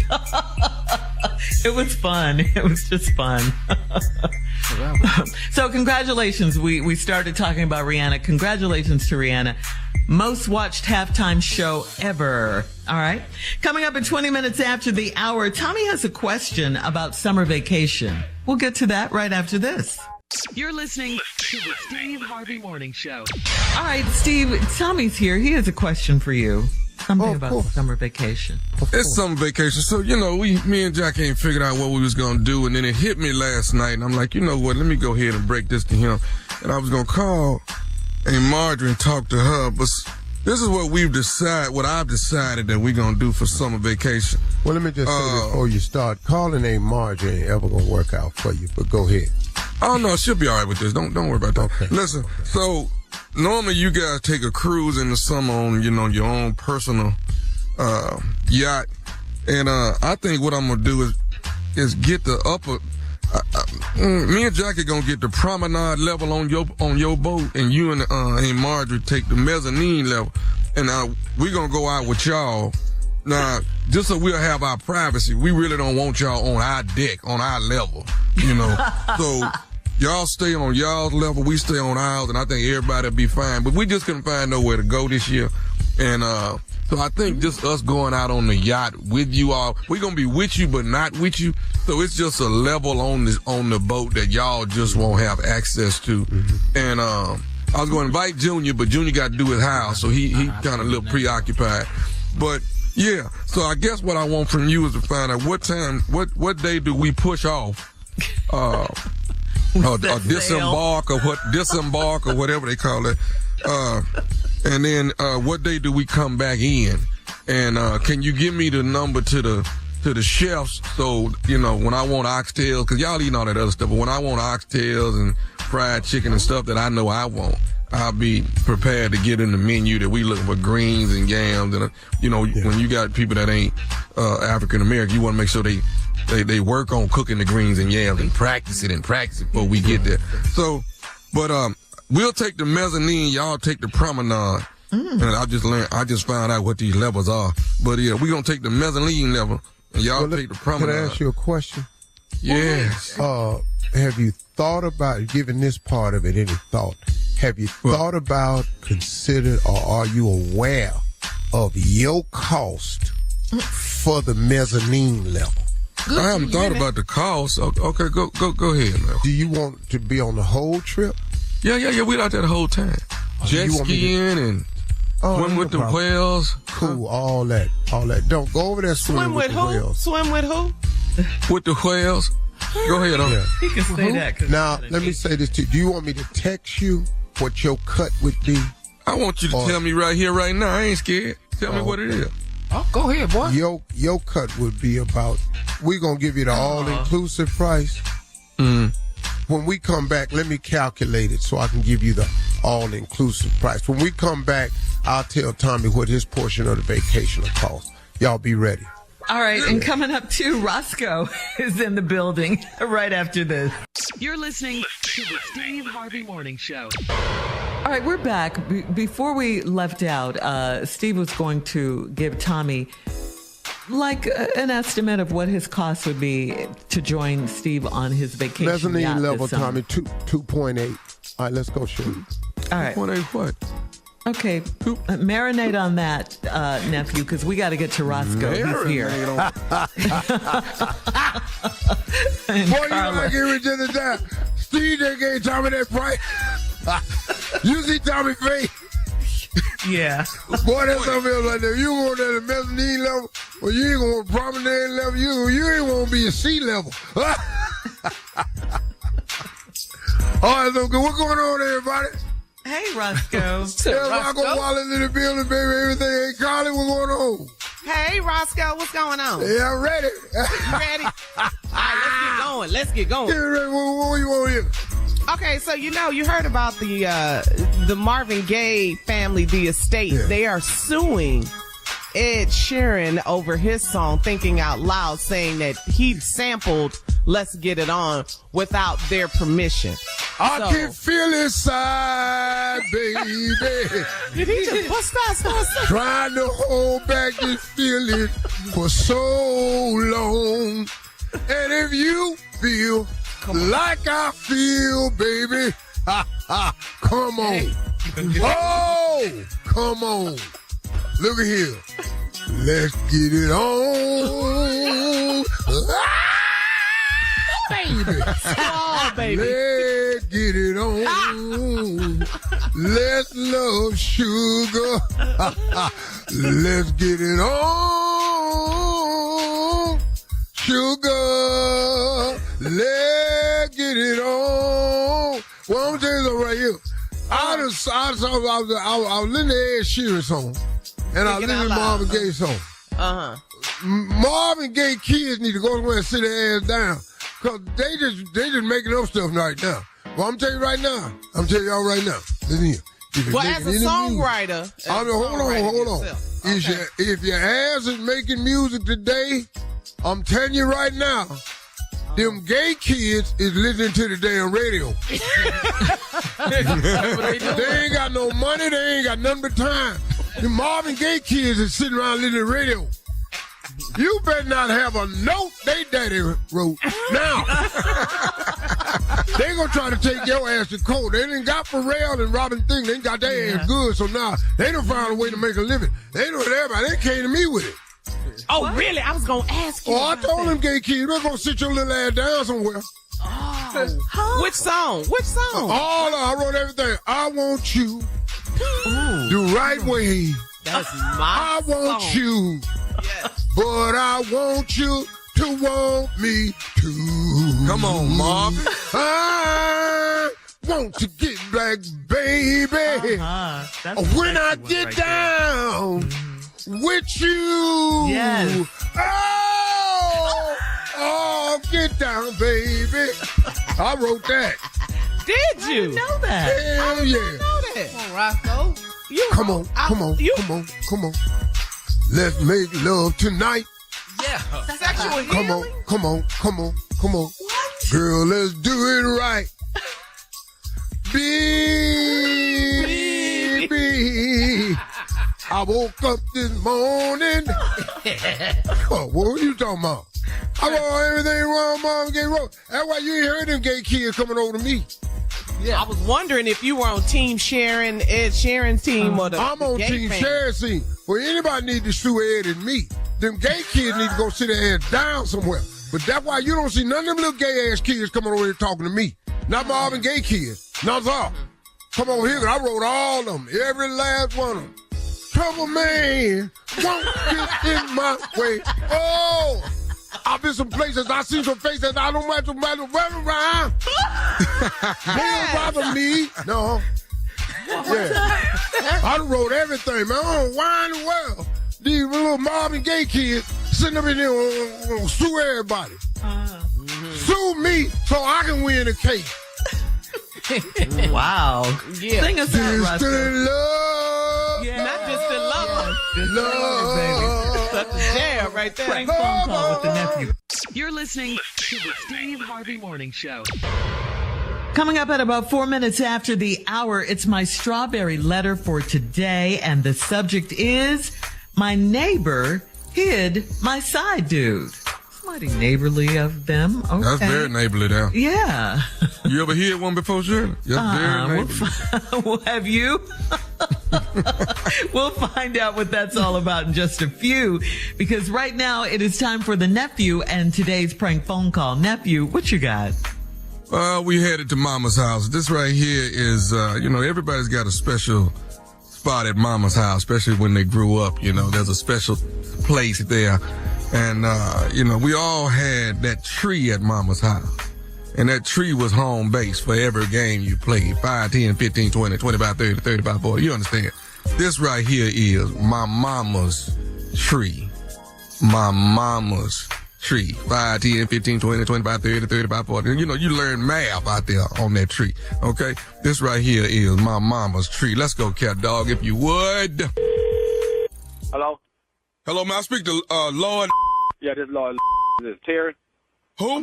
It was fun. It was just fun. So congratulations. We started talking about Rihanna. Congratulations to Rihanna. Most watched halftime show ever. All right. Coming up in 20 minutes after the hour, Tommy has a question about summer vacation. We'll get to that right after this. You're listening to the Steve Harvey Morning Show. All right, Steve, Tommy's here. He has a question for you. Something about course. summer vacation. It's summer vacation. So, me and Jack ain't figured out what we was going to do. And then it hit me last night. And I'm like, you know what? Let me go ahead and break this to him. And I was going to call Aunt Marjorie and talk to her. But this is what I've decided that we're going to do for summer vacation. Well, let me just say before you start, calling Aunt Marjorie ain't ever going to work out for you. But go ahead. Oh, no, she'll be all right with this. Don't worry about that. Okay. Listen, so normally you guys take a cruise in the summer on, your own personal yacht. And I think what I'm going to do is get the upper... me and Jackie going to get the promenade level on your boat, and you and Aunt Marjorie take the mezzanine level. And we're going to go out with y'all. Now, just so we'll have our privacy, we really don't want y'all on our deck, on our level, So... y'all stay on y'all's level, we stay on ours, and I think everybody will be fine. But we just couldn't find nowhere to go this year. And so I think just us going out on the yacht with you all, we're going to be with you but not with you. So it's just a level on the boat that y'all just won't have access to. And I was going to invite Junior, but Junior got to do his house, so he kind of a little preoccupied. But yeah, so I guess what I want from you is to find out what day do we push off or disembark or whatever they call it. And then what day do we come back in? And can you give me the number to the chefs so, when I want oxtails, because y'all eating all that other stuff, but when I want oxtails and fried chicken and stuff that I know I want, I'll be prepared to get in the menu that we looking for greens and yams. And, when you got people that ain't African American, you want to make sure they work on cooking the greens and yams and practice it before we get there. So, but we'll take the mezzanine, y'all take the promenade. And I just found out what these levels are. But yeah, we're gonna take the mezzanine level and y'all take the promenade. Can I ask you a question? Yes. Have you thought about giving this part of it any thought? Have you thought about, considered, or are you aware of your cost for the mezzanine level? I haven't thought about the cost. Okay, go ahead, man. Do you want to be on the whole trip? Yeah. We out there the whole time. Jet skiing and swim with the whales. Cool, all that. Don't go over there swimming with the whales. Swim with who? With the whales. Go ahead. Yeah. He can say that. Now, let me say this to you. Do you want me to text you what your cut would be? I want you to tell me right here, right now. I ain't scared. Tell me what it is. Oh, go ahead, boy. Your cut would be about, we're going to give you the all-inclusive price. When we come back, let me calculate it so I can give you the all-inclusive price. When we come back, I'll tell Tommy what his portion of the vacation will cost. Y'all be ready. All right, and coming up too, Roscoe is in the building right after this. You're listening to the Steve Harvey Morning Show. All right, we're back. Before we left out, Steve was going to give Tommy like an estimate of what his cost would be to join Steve on his vacation yacht Mezzanine level, this summer. Tommy, 2.8 All right, let's go, Sugar. All right. What ain't what? Okay, marinate on that, nephew, because we got to get to Roscoe. He's here. Boy, you gotta give it to the time. Steve just gave Tommy that price. You see Tommy face? Yeah. Boy, that's something else like that. You want at the mezzanine level, or you ain't going to promenade level. You ain't want to be a sea level. All right, so what's going on, everybody? Hey, Roscoe. Yeah, Rocco Wallace in the building, baby. Everything ain't Carly. What's going on? Hey, Roscoe, what's going on? Yeah, I'm ready. You ready? All right, let's get going. Get ready. What you want here? Okay, so you heard about the Marvin Gaye family, the estate. Yeah. They are suing Ed Sheeran over his song Thinking Out Loud, saying that he sampled Let's Get It On without their permission. I can feel it inside, baby. Did he just bust out? Trying to hold back this feeling for so long. And if you feel like I feel, baby, come on. Oh, come on. Look at here. Let's get it on. Baby. Oh, baby. Let's get it on. Let's love sugar. Let's get it on. Sugar. Let's get it on. Well, I'm going to tell you something right here. I was listening to Ed Sheeran song. And I listened to Marvin Gaye song. Marvin Gaye kids need to go somewhere and sit their ass down. Cause they just making up stuff right now. Well, I'm telling you right now. I'm telling y'all right now. Listen here. Well, as a songwriter. Hold on. Okay. If your ass is making music today, I'm telling you right now, them gay kids is listening to the damn radio. They ain't got no money. They ain't got nothing but time. The Marvin Gaye kids is sitting around listening to the radio. You better not have a note they daddy wrote. Now, they gonna try to take your ass to court. They done got Pharrell and Robin Thicke. They got their ass good, so now they done found a way to make a living. They know everybody. They came to me with it. Oh, what? Really? I was gonna ask you. Oh, I told them gay kids, they're gonna sit your little ass down somewhere. Oh. Which song? All I wrote everything. I want you the right way. That's my I want song. you. Yes. But I want you to want me too. Come on, Marvin. I want to get back, baby. When I get down with you. Yes. Oh, get down, baby. I wrote that. Did you? I didn't know that. Hell yeah. know that. Come on, Roscoe. Come on. Let's make love tonight. Yeah. Sexual healing? Come on. What? Girl, let's do it right. Baby. I woke up this morning. Oh, what were you talking about? I want everything wrong, Mom Gay wrong. That's why you ain't heard them gay kids coming over to me. Yeah. I was wondering if you were on Team Sharon, Ed Sheeran's team, or the I'm on gay Team fan. Sharon's team. Well, anybody need to sue Ed and me. Them gay kids need to go sit their ass down somewhere. But that's why you don't see none of them little gay ass kids coming over here talking to me. Not Marvin Gaye kids. Not all. Come on here, I wrote all of them. Every last one of them. Trouble man, won't get in my way. Oh, I've been some places, I see some faces, I don't matter around. Don't bother me. No. Yeah. I done wrote everything, man. I don't whine the world. These little Marvin Gaye kids sitting up in there gonna sue everybody. Sue me so I can win the case. Wow. Yeah. Sing us out, Distant Roscoe. love. Yeah. Not just the love. Love. That's a jam right there. Prank phone call with the nephew. You're listening to the Steve Harvey Morning Show. Coming up at about 4 minutes after the hour, it's my strawberry letter for today, and the subject is, my neighbor hid my side dude. mighty neighborly of them. Okay. That's very neighborly there. Yeah. You ever hear one before, Shirley? That's very neighborly. Well, have you? We'll find out what that's all about in just a few, because right now it is time for the nephew and today's prank phone call. Nephew, what you got? We headed to Mama's house. This right here is, everybody's got a special spot at Mama's house, especially when they grew up. There's a special place there. And, we all had that tree at Mama's house. And that tree was home base for every game you played. 5, 10, 15, 20, 25, 30, 35, 40. You understand? This right here is my mama's tree. My mama's tree. 5, 10, 15, 20, 25, 30, 35, 40. You learn math out there on that tree. Okay? This right here is my mama's tree. Let's go, cat dog, if you would. Hello? Hello, may I speak to Lord? Yeah, this is Lord. This is Terry. Who?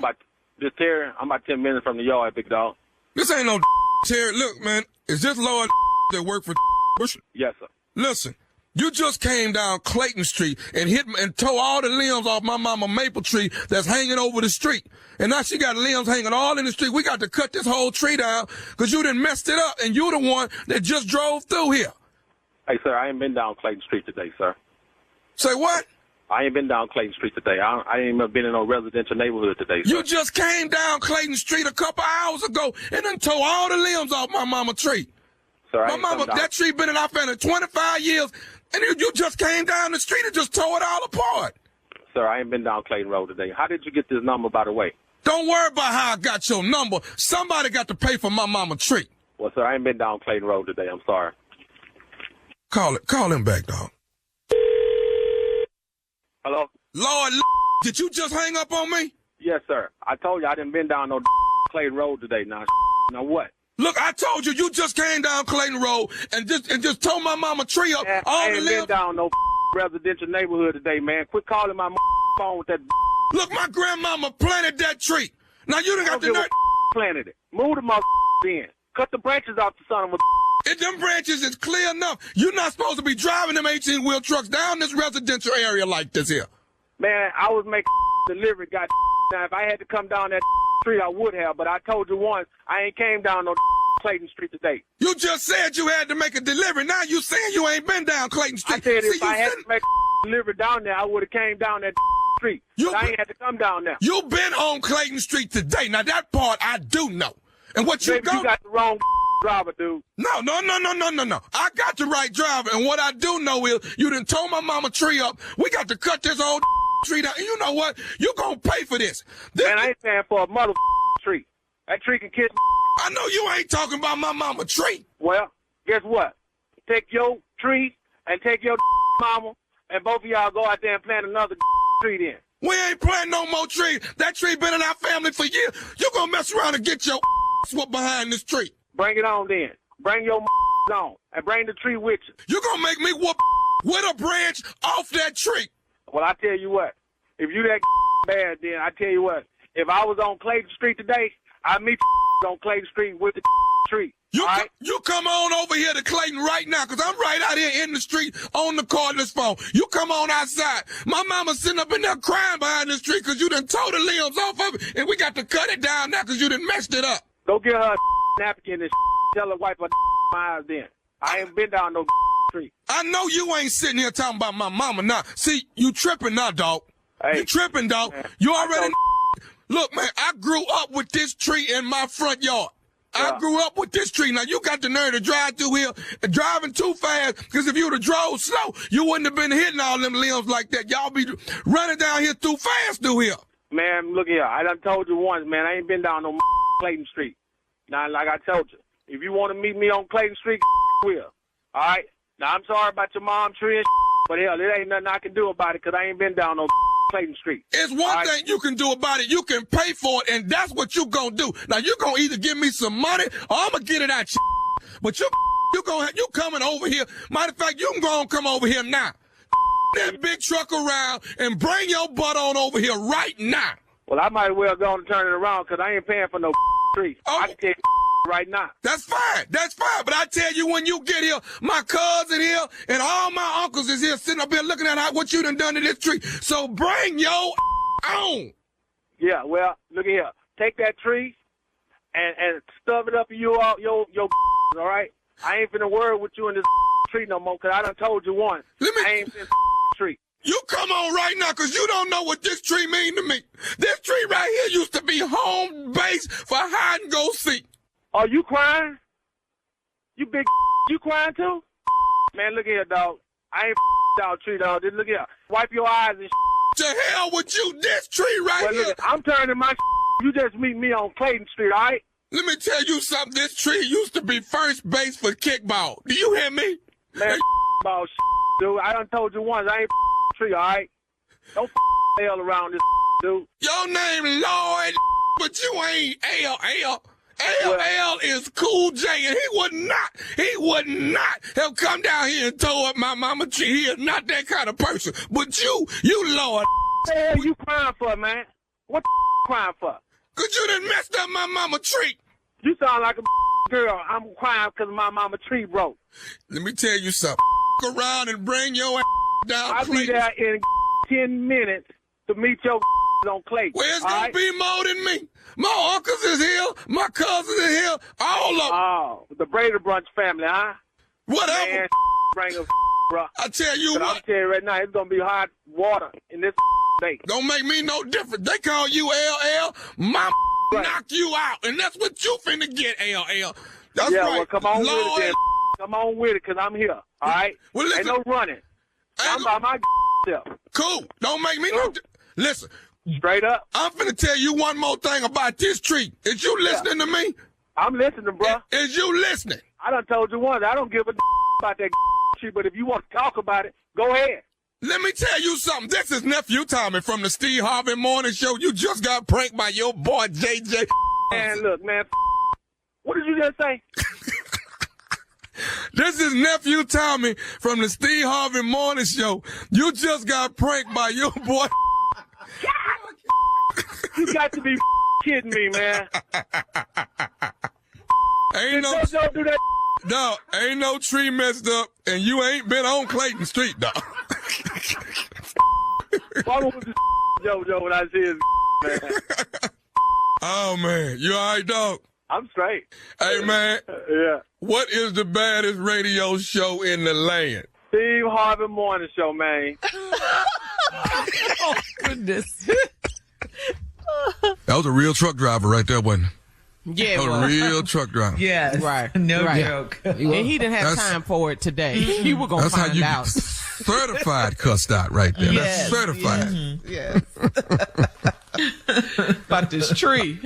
This Terry. I'm about 10 minutes from the yard, big dog. This ain't no Terry. Look, man, is this Lord that work for Bush? Yes, sir. Listen, you just came down Clayton Street and hit and tore all the limbs off my mama maple tree that's hanging over the street. And now she got limbs hanging all in the street. We got to cut this whole tree down because you done messed it up, and you the one that just drove through here. Hey, sir, I ain't been down Clayton Street today, sir. Say what? I ain't been down Clayton Street today. I ain't even been in no residential neighborhood today, sir. You just came down Clayton Street a couple hours ago and done tore all the limbs off my mama tree. Sir, my mama, that tree been in our family 25 years, and you just came down the street and just tore it all apart. Sir, I ain't been down Clayton Road today. How did you get this number, by the way? Don't worry about how I got your number. Somebody got to pay for my mama tree. Well, sir, I ain't been down Clayton Road today. I'm sorry. Call him back, dog. Hello? Lord, did you just hang up on me? Yes, sir. I told you I didn't been down no Clayton Road today. Now what? Look, I told you just came down Clayton Road and just tore my mama tree up. Man, all I ain't been down no residential neighborhood today, man. Quit calling my phone with that. Look, my grandmama planted that tree. Now you done got the nerve. Planted it. Move the in. Cut the branches off the son of a. If them branches is clear enough, you're not supposed to be driving them 18-wheel trucks down this residential area like this here. Man, I was making delivery, God. Now, if I had to come down that street, I would have, but I told you once, I ain't came down no Clayton Street today. You just said you had to make a delivery. Now you saying you ain't been down Clayton Street. I said if I had to make a delivery down there, I would have came down that street. But I ain't had to come down there. You been on Clayton Street today. Now, that part I do know. And what you you got the wrong driver, dude. No. I got the right driver, and what I do know is you done tore my mama tree up. We got to cut this old tree down. And you know what? You gonna pay for this. Man, I ain't paying for a mother tree. That tree can kiss. I know you ain't talking about my mama tree. Well, guess what? Take your tree and take your mama, and both of y'all go out there and plant another tree then. We ain't planting no more trees. That tree been in our family for years. You gonna mess around and get your whoop behind this tree. Bring it on then. Bring your on and bring the tree with you. You gonna make me whoop with a branch off that tree. Well, I tell you what. If you that bad, then I tell you what. If I was on Clayton Street today, I'd meet on Clayton Street with the tree. You come on over here to Clayton right now, because I'm right out here in the street on the cordless phone. You come on outside. My mama's sitting up in there crying behind this tree because you done tore the limbs off of it, and we got to cut it down now because you done messed it up. Go get her a napkin and tell her wipe her eyes then. I ain't been down no tree. I know you ain't sitting here talking about my mama now. See, you tripping now, dog. Hey, you tripping, dog. Man, you already... Look, man, I grew up with this tree in my front yard. I grew up with this tree. Now, you got the nerve to drive through here and driving too fast, because if you would have drove slow, you wouldn't have been hitting all them limbs like that. Y'all be running down here too fast through here. Man, look here. I done told you once, man, I ain't been down no Clayton Street. Now, like I told you, if you want to meet me on Clayton Street, will. All right? Now, I'm sorry about your mom tree and but hell, there ain't nothing I can do about it because I ain't been down no Clayton Street. It's one thing you can do about it. You can pay for it, and that's what you gonna do. Now, you gonna either give me some money or I'm gonna get it out you. But you coming over here. Matter of fact, you can go and come over here now. That big truck around and bring your butt on over here right now. Well, I might as well go and turn it around because I ain't paying for no tree. I can tell you right now. That's fine. That's fine. But I tell you, when you get here, my cousin here and all my uncles is here sitting up here looking at what you done to this tree. So bring your on. Yeah, well, look at here. Take that tree and stuff it up your all right? I ain't finna worry with you in this tree no more, because I done told you once. I ain't finna tree. You come on right now, because you don't know what this tree mean to me. This tree right here used to be home base for hide and go seek. Are you crying? You big you crying too? Man, look here, dog. I ain't dog tree, dog. Just look here. Wipe your eyes and To hell with you, this tree right here. Look, I'm turning my you just meet me on Clayton Street, all right? Let me tell you something. This tree used to be first base for kickball. Do you hear me? Man, ball dude. I done told you once, I ain't tree, all right? Don't hell around this dude. Your name Lloyd, but you ain't L. LL is Cool J, and he would not have come down here and tore up my mama tree. He is not that kind of person. But you Lord. What the hell you crying for, man? What the crying for? Cause you done messed up my mama tree. You sound like a girl. I'm crying because my mama tree broke. Let me tell you something. Around and bring your down. I'll be there in 10 minutes to meet your on Clayton. Well, it's gonna be more than me. My uncles is here, my cousins is here, all of them. Oh, the Brady Brunch family, huh? Whatever. Man, bring a bro. I tell you what. I'm telling you right now, it's gonna be hot water in this day. Don't make me no different. They call you LL, my knock you out, and that's what you finna get, LL. That's yeah, right. Well, come on Lord. with it, then. Come on with it, because I'm here, all right? Well, listen. Ain't no running. I'm by my self. Cool. Don't make me no listen. Straight up. I'm finna tell you one more thing about this tree. Is you listening to me? I'm listening, bro. Is you listening? I done told you once. I don't give a about that tree, but if you want to talk about it, go ahead. Let me tell you something. This is Nephew Tommy from the Steve Harvey Morning Show. You just got pranked by your boy, JJ. Man, look, man. What did you just say? This is Nephew Tommy from the Steve Harvey Morning Show. You just got pranked by your boy. You got to be kidding me, man. Ain't no, don't do that. No, ain't no tree messed up, and you ain't been on Clayton Street, dog. Why was this JoJo when I see his man? Oh, man. You all right, dog? I'm straight. Hey, man. Yeah. What is the baddest radio show in the land? Steve Harvey Morning Show, man. Oh, goodness. That was a real truck driver right there, wasn't it? Yeah, a real truck driver. Yes. Right. No right. joke. And he didn't have time for it today. He was going to find how you out. Certified cussed out right there. Yes, That's certified. Yes. About this tree.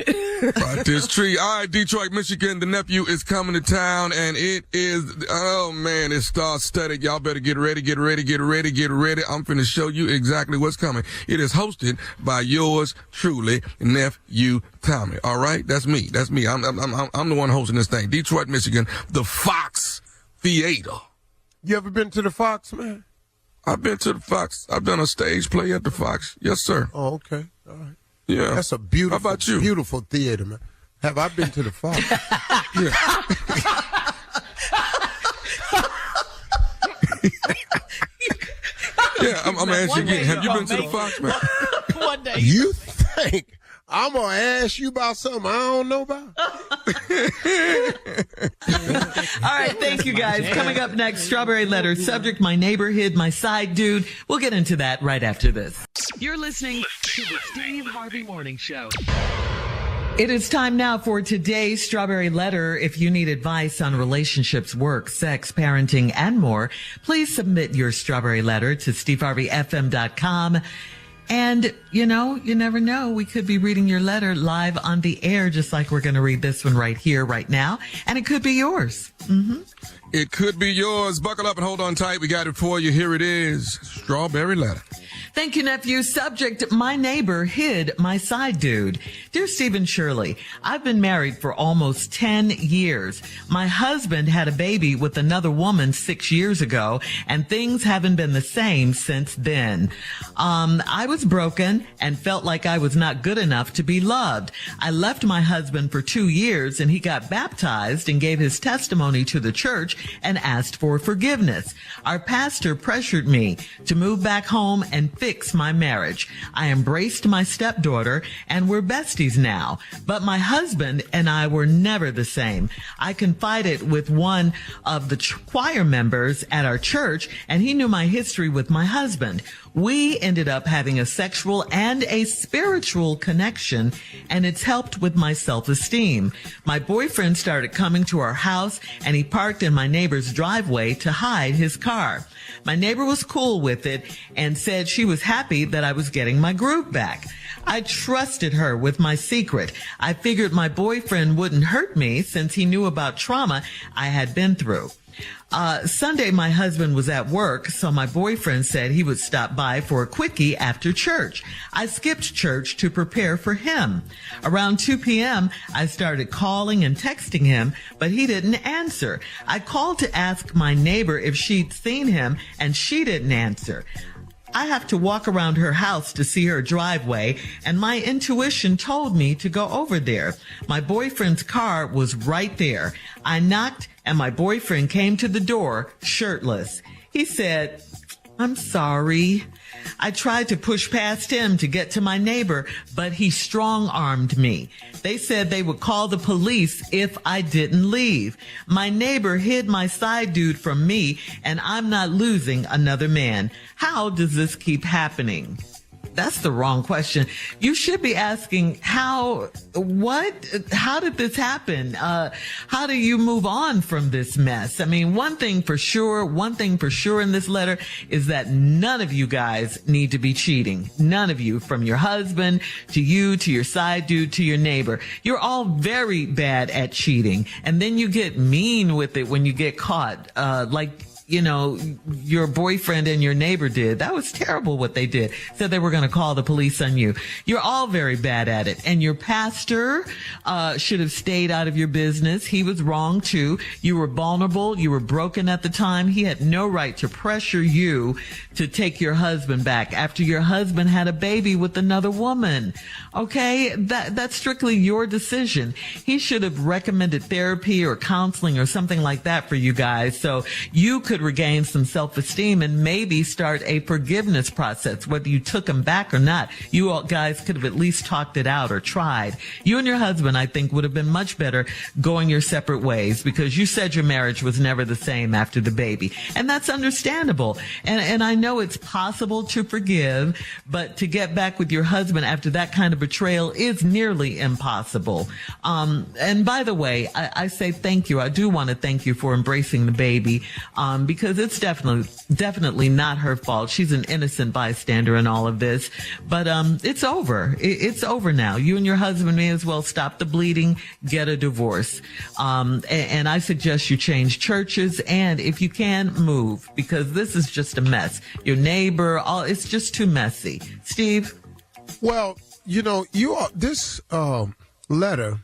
About this tree. All right, Detroit, Michigan, the nephew is coming to town, and it is, oh, man, it's star-studded. Y'all better get ready, get ready, get ready, get ready. I'm finna show you exactly what's coming. It is hosted by yours truly, Nephew Tommy. All right? That's me. That's me. I'm the one hosting this thing. Detroit, Michigan, the Fox Theater. You ever been to the Fox, man? I've been to the Fox. I've done a stage play at the Fox. Yes, sir. Oh, okay. All right. Yeah. That's a beautiful, How about you? Beautiful theater, man. Have I been to the Fox? Yeah. Yeah, I'm going to ask you again. Have you been to the Fox, man? One day. You think I'm going to ask you about something I don't know about? All right, thank you guys. Coming up next, Strawberry Letter. Subject, my neighbor hid my side dude. We'll get into that right after this. You're listening to the Steve Harvey Morning Show. It is time now for today's Strawberry Letter. If you need advice on relationships, work, sex, parenting, and more, please submit your Strawberry Letter to steveharveyfm.com. And, you know, you never know. We could be reading your letter live on the air, just like we're going to read this one right here, right now. And it could be yours. Mm-hmm. It could be yours. Buckle up and hold on tight. We got it for you. Here it is. Strawberry Letter. Thank you, nephew. Subject, my neighbor hid my side dude. Dear Stephen Shirley, I've been married for almost 10 years. My husband had a baby with another woman 6 years ago, and things haven't been the same since then. I was broken broken and felt like I was not good enough to be loved. I left my husband for 2 years, and he got baptized and gave his testimony to the church and asked for forgiveness. Our pastor pressured me to move back home and fix my marriage. I embraced my stepdaughter, and we're besties now. But my husband and I were never the same. I confided with one of the choir members at our church, and he knew my history with my husband. We ended up having a sexual and a spiritual connection, and it's helped with my self-esteem. My boyfriend started coming to our house, and he parked in my neighbor's driveway to hide his car. My neighbor was cool with it and said she was happy that I was getting my groove back. I trusted her with my secret. I figured my boyfriend wouldn't hurt me since he knew about trauma I had been through. Sunday, my husband was at work, so my boyfriend said he would stop by for a quickie after church. I skipped church to prepare for him. Around 2 p.m., I started calling and texting him, but he didn't answer. I called to ask my neighbor if she'd seen him, and she didn't answer. I have to walk around her house to see her driveway, and my intuition told me to go over there. My boyfriend's car was right there. I knocked, and my boyfriend came to the door shirtless. He said, "I'm sorry." I tried to push past him to get to my neighbor, but he strong-armed me. They said they would call the police if I didn't leave. My neighbor hid my side dude from me, and I'm not losing another man. How does this keep happening? That's the wrong question. You should be asking how did this happen? How do you move on from this mess? I mean, one thing for sure in this letter is that none of you guys need to be cheating. None of you, from your husband to you, to your side dude, to your neighbor. You're all very bad at cheating. And then you get mean with it when you get caught, your boyfriend and your neighbor did. That was terrible what they did. Said they were going to call the police on you. You're all very bad at it. And your pastor should have stayed out of your business. He was wrong too. You were vulnerable. You were broken at the time. He had no right to pressure you to take your husband back after your husband had a baby with another woman. Okay? That's strictly your decision. He should have recommended therapy or counseling or something like that for you guys, so you could regain some self-esteem and maybe start a forgiveness process, whether you took him back or not. You all guys could have at least talked it out or tried. You and your husband, I think, would have been much better going your separate ways, because you said your marriage was never the same after the baby. And that's understandable. And I know it's possible to forgive, but to get back with your husband after that kind of betrayal is nearly impossible. And by the way, I say thank you. I do want to thank you for embracing the baby, because it's definitely not her fault. She's an innocent bystander in all of this. But it's over. It's over now. You and your husband may as well stop the bleeding, get a divorce. And I suggest you change churches, and if you can, move, because this is just a mess. Your neighbor, it's just too messy. Steve? Well, this letter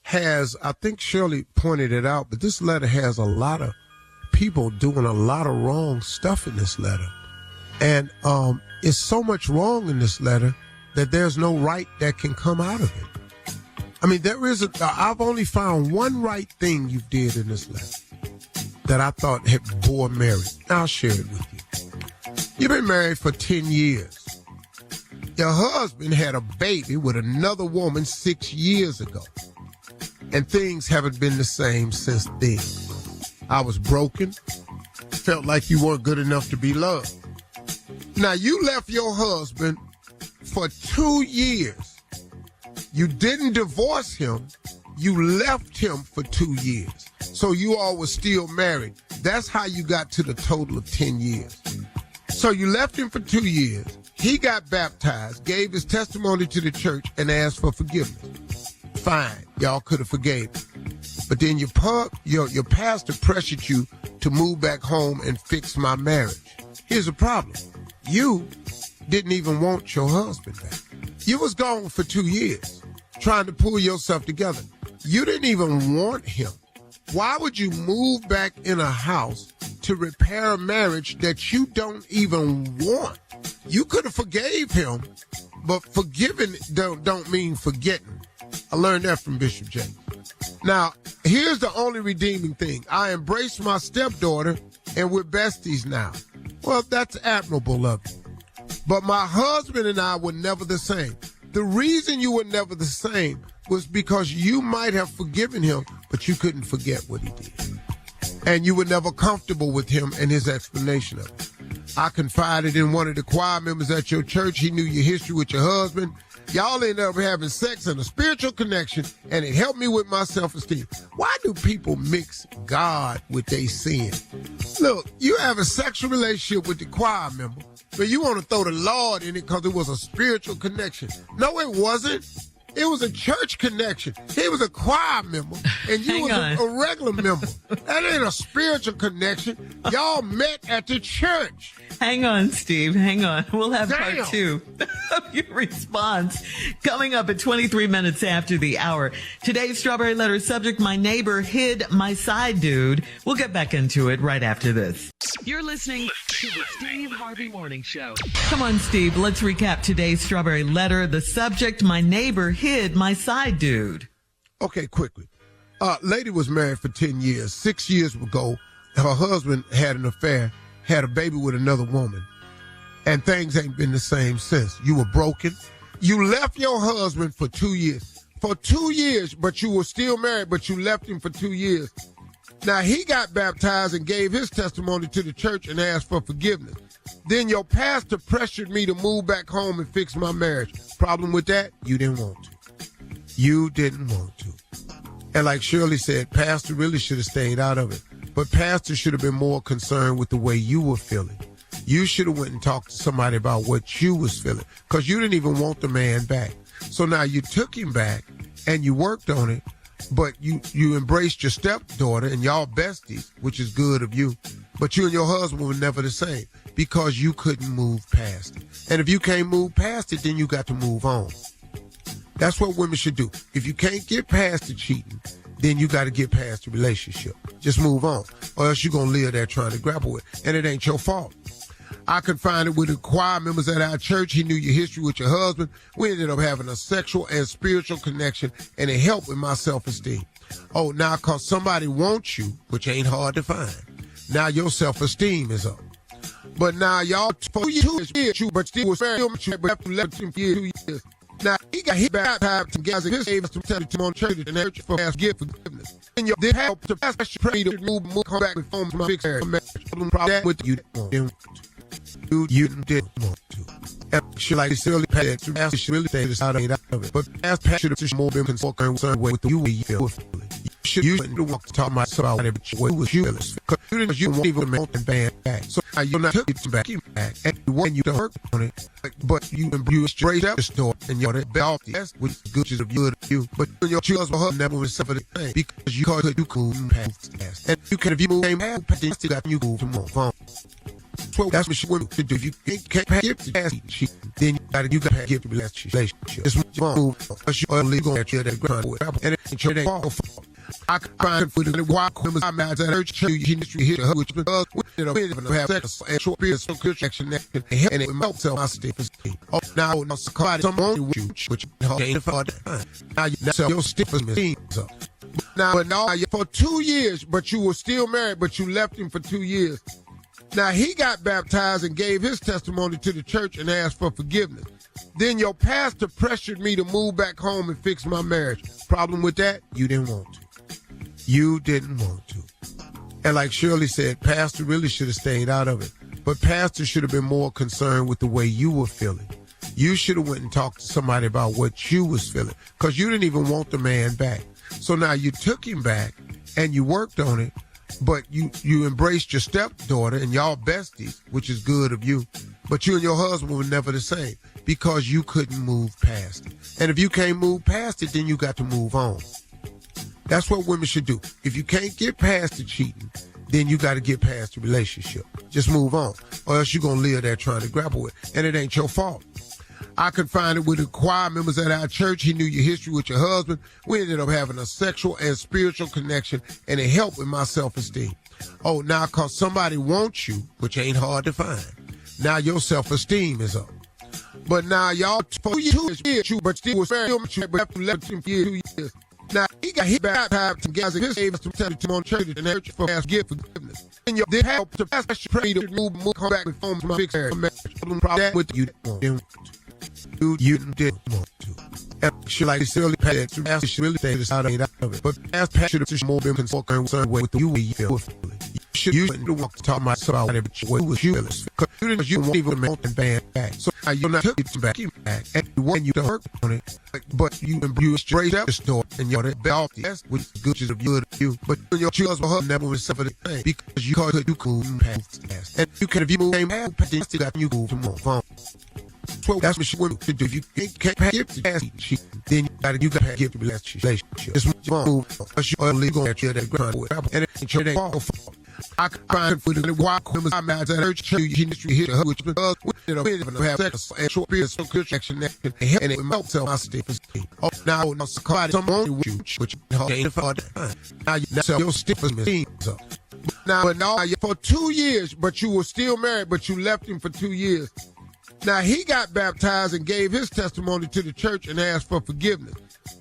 has, I think Shirley pointed it out, but this letter has a lot of people doing a lot of wrong stuff in this letter. And it's so much wrong in this letter that there's no right that can come out of it. I mean, I've only found one right thing you did in this letter that I thought had bore merit. I'll share it with you. You've been married for 10 years. Your husband had a baby with another woman 6 years ago. And things haven't been the same since then. I was broken, felt like you weren't good enough to be loved. Now, you left your husband for 2 years. You didn't divorce him. You left him for 2 years. So you all were still married. That's how you got to the total of 10 years. So you left him for 2 years. He got baptized, gave his testimony to the church, and asked for forgiveness. Fine. Y'all could have forgave him. But then your pastor pressured you to move back home and fix my marriage. Here's the problem. You didn't even want your husband back. You was gone for 2 years, trying to pull yourself together. You didn't even want him. Why would you move back in a house to repair a marriage that you don't even want? You could have forgave him, But forgiving don't mean forgetting. I learned that from Bishop J. Now, here's the only redeeming thing. I embraced my stepdaughter, and we're besties now. Well, that's admirable of you. But my husband and I were never the same. The reason you were never the same was because you might have forgiven him, but you couldn't forget what he did. And you were never comfortable with him and his explanation of it. I confided in one of the choir members at your church. He knew your history with your husband. Y'all ended up having sex and a spiritual connection, and it helped me with my self-esteem. Why do people mix God with their sin? Look, you have a sexual relationship with the choir member, but you want to throw the Lord in it because it was a spiritual connection. No, it wasn't. It was a church connection. He was a choir member, and you was a regular member. That ain't a spiritual connection. Y'all met at the church. Hang on, Steve. Hang on. We'll have part 2 of your response coming up at 23 minutes after the hour. Today's Strawberry Letter subject, my neighbor hid my side dude. We'll get back into it right after this. You're listening to the Steve Harvey Morning Show. Come on, Steve. Let's recap today's Strawberry Letter. The subject, my neighbor hid my side dude. Okay, quickly. Lady was married for 10 years. 6 years ago, her husband had an affair, had a baby with another woman, and things ain't been the same since. You were broken. You left your husband for 2 years. For 2 years, but you were still married, but you left him for 2 years. Now, he got baptized and gave his testimony to the church and asked for forgiveness. Then your pastor pressured me to move back home and fix my marriage. Problem with that? You didn't want to. You didn't want to. And like Shirley said, pastor really should have stayed out of it. But pastor should have been more concerned with the way you were feeling. You should have went and talked to somebody about what you was feeling, because you didn't even want the man back. So now you took him back and you worked on it, but you embraced your stepdaughter and y'all besties, which is good of you. But you and your husband were never the same because you couldn't move past it. And if you can't move past it, then you got to move on. That's what women should do. If you can't get past the cheating, then you got to get past the relationship. Just move on, or else you're going to live there trying to grapple with it. And it ain't your fault. I confided with the choir members at our church. He knew your history with your husband. We ended up having a sexual and spiritual connection, and it helped with my self-esteem. Oh, now because somebody wants you, which ain't hard to find, now your self-esteem is up. But now y'all, for 2 years, but still was fair, but left him for 2 years. Now, he got hit back to guys and his gave us some time to on church and church for forgiveness. And your did help to pass pray to move, come back with phone to my fixed marriage. Problem with you didn't want to. You didn't want to. And she like this really bad to ask she really stayed out of it. But as should have more been concerned with the way you were feeling. You shouldn't walk to talk myself about it, but what was you feeling? Because you won't even want the band back. So now you're not took it back, and you don't work on it. But you straight up the store and you're the best, that's which good of you. But your husband never was suffered the thing because you couldn't pass. And you can if you move past, then still got you to move on. So that's what she wanted to do. If you can't get the past, then you got to get the relationship. Just move on. Because you're only going to that ground and it ain't your fault. I can find for the walk members I'm at the church. You hit her which because we have sex and short periods of connection and it melts my stiff-esteem. Oh, now someone which ain't for that. Now your stiff-esteem is up. But now for 2 years, but you were still married, but you left him for 2 years. Now he got baptized and gave his testimony to the church and asked for forgiveness. Then your pastor pressured me to move back home and fix my marriage. Problem with that? You didn't want to. You didn't want to. And like Shirley said, pastor really should have stayed out of it. But pastor should have been more concerned with the way you were feeling. You should have went and talked to somebody about what you was feeling, because you didn't even want the man back. So now you took him back and you worked on it, but you embraced your stepdaughter and y'all besties, which is good of you. But you and your husband were never the same because you couldn't move past it. And if you can't move past it, then you got to move on. That's what women should do. If you can't get past the cheating, then you got to get past the relationship. Just move on, or else you're going to live there trying to grapple with it. And it ain't your fault. I confided with the choir members at our church. He knew your history with your husband. We ended up having a sexual and spiritual connection, and it helped with my self-esteem. Oh, now because somebody wants you, which ain't hard to find, now your self-esteem is up. But now y'all for 2 years, but still was fair, but after 11 years. Now he got hit back to guys in his age to tell him on church and church for ask give forgiveness. And you did help to pass pray to move come back and form my fix that with you didn't want to. And she like silly past to ask she really think it's out of it. But as passion to more been concerned with you feel. You shouldn't want to talk myself about it, but what was you because you won't even want the band back. So now you're not took it back, and when you don't work on it, but you straight up the store and you're the belt. That's with good of you, but your children will never was suffer the thing because you couldn't pass. And you can if you move past, you still got you move to more phone. So that's what she wanted to do. If you can't give the past, then you got to give the relationship. It's move because you're illegal at that ground and it ain't your fault. I can find for the walk when I'm at the church industry here, which because we have sex and short periods of connection and it will tell my state. Oh, now someone which ain't for that. Now you sell your stiffest machines up. But now for 2 years, but you were still married, but you left him for 2 years. Now he got baptized and gave his testimony to the church and asked for forgiveness.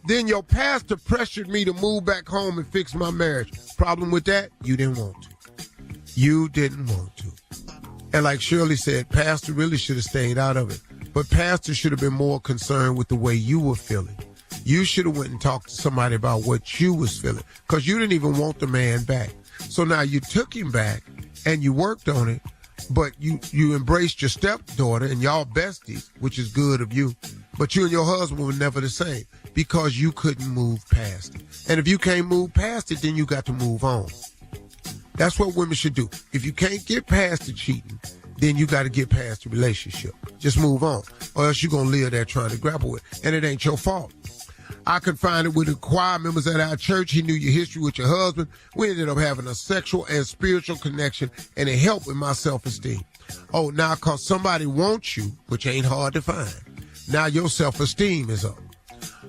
Then your pastor pressured me to move back home and fix my marriage. Problem with that? You didn't want to. You didn't want to. And like Shirley said, pastor really should have stayed out of it. But pastor should have been more concerned with the way you were feeling. You should have went and talked to somebody about what you was feeling because you didn't even want the man back. So now you took him back and you worked on it, but you embraced your stepdaughter and y'all besties, which is good of you. But you and your husband were never the same because you couldn't move past it. And if you can't move past it, then you got to move on. That's what women should do. If you can't get past the cheating, then you got to get past the relationship. Just move on, or else you're going to live there trying to grapple with it, and it ain't your fault. I confided with the choir members at our church. He knew your history with your husband. We ended up having a sexual and spiritual connection, and it helped with my self-esteem. Oh, now because somebody wants you, which ain't hard to find, now your self-esteem is up.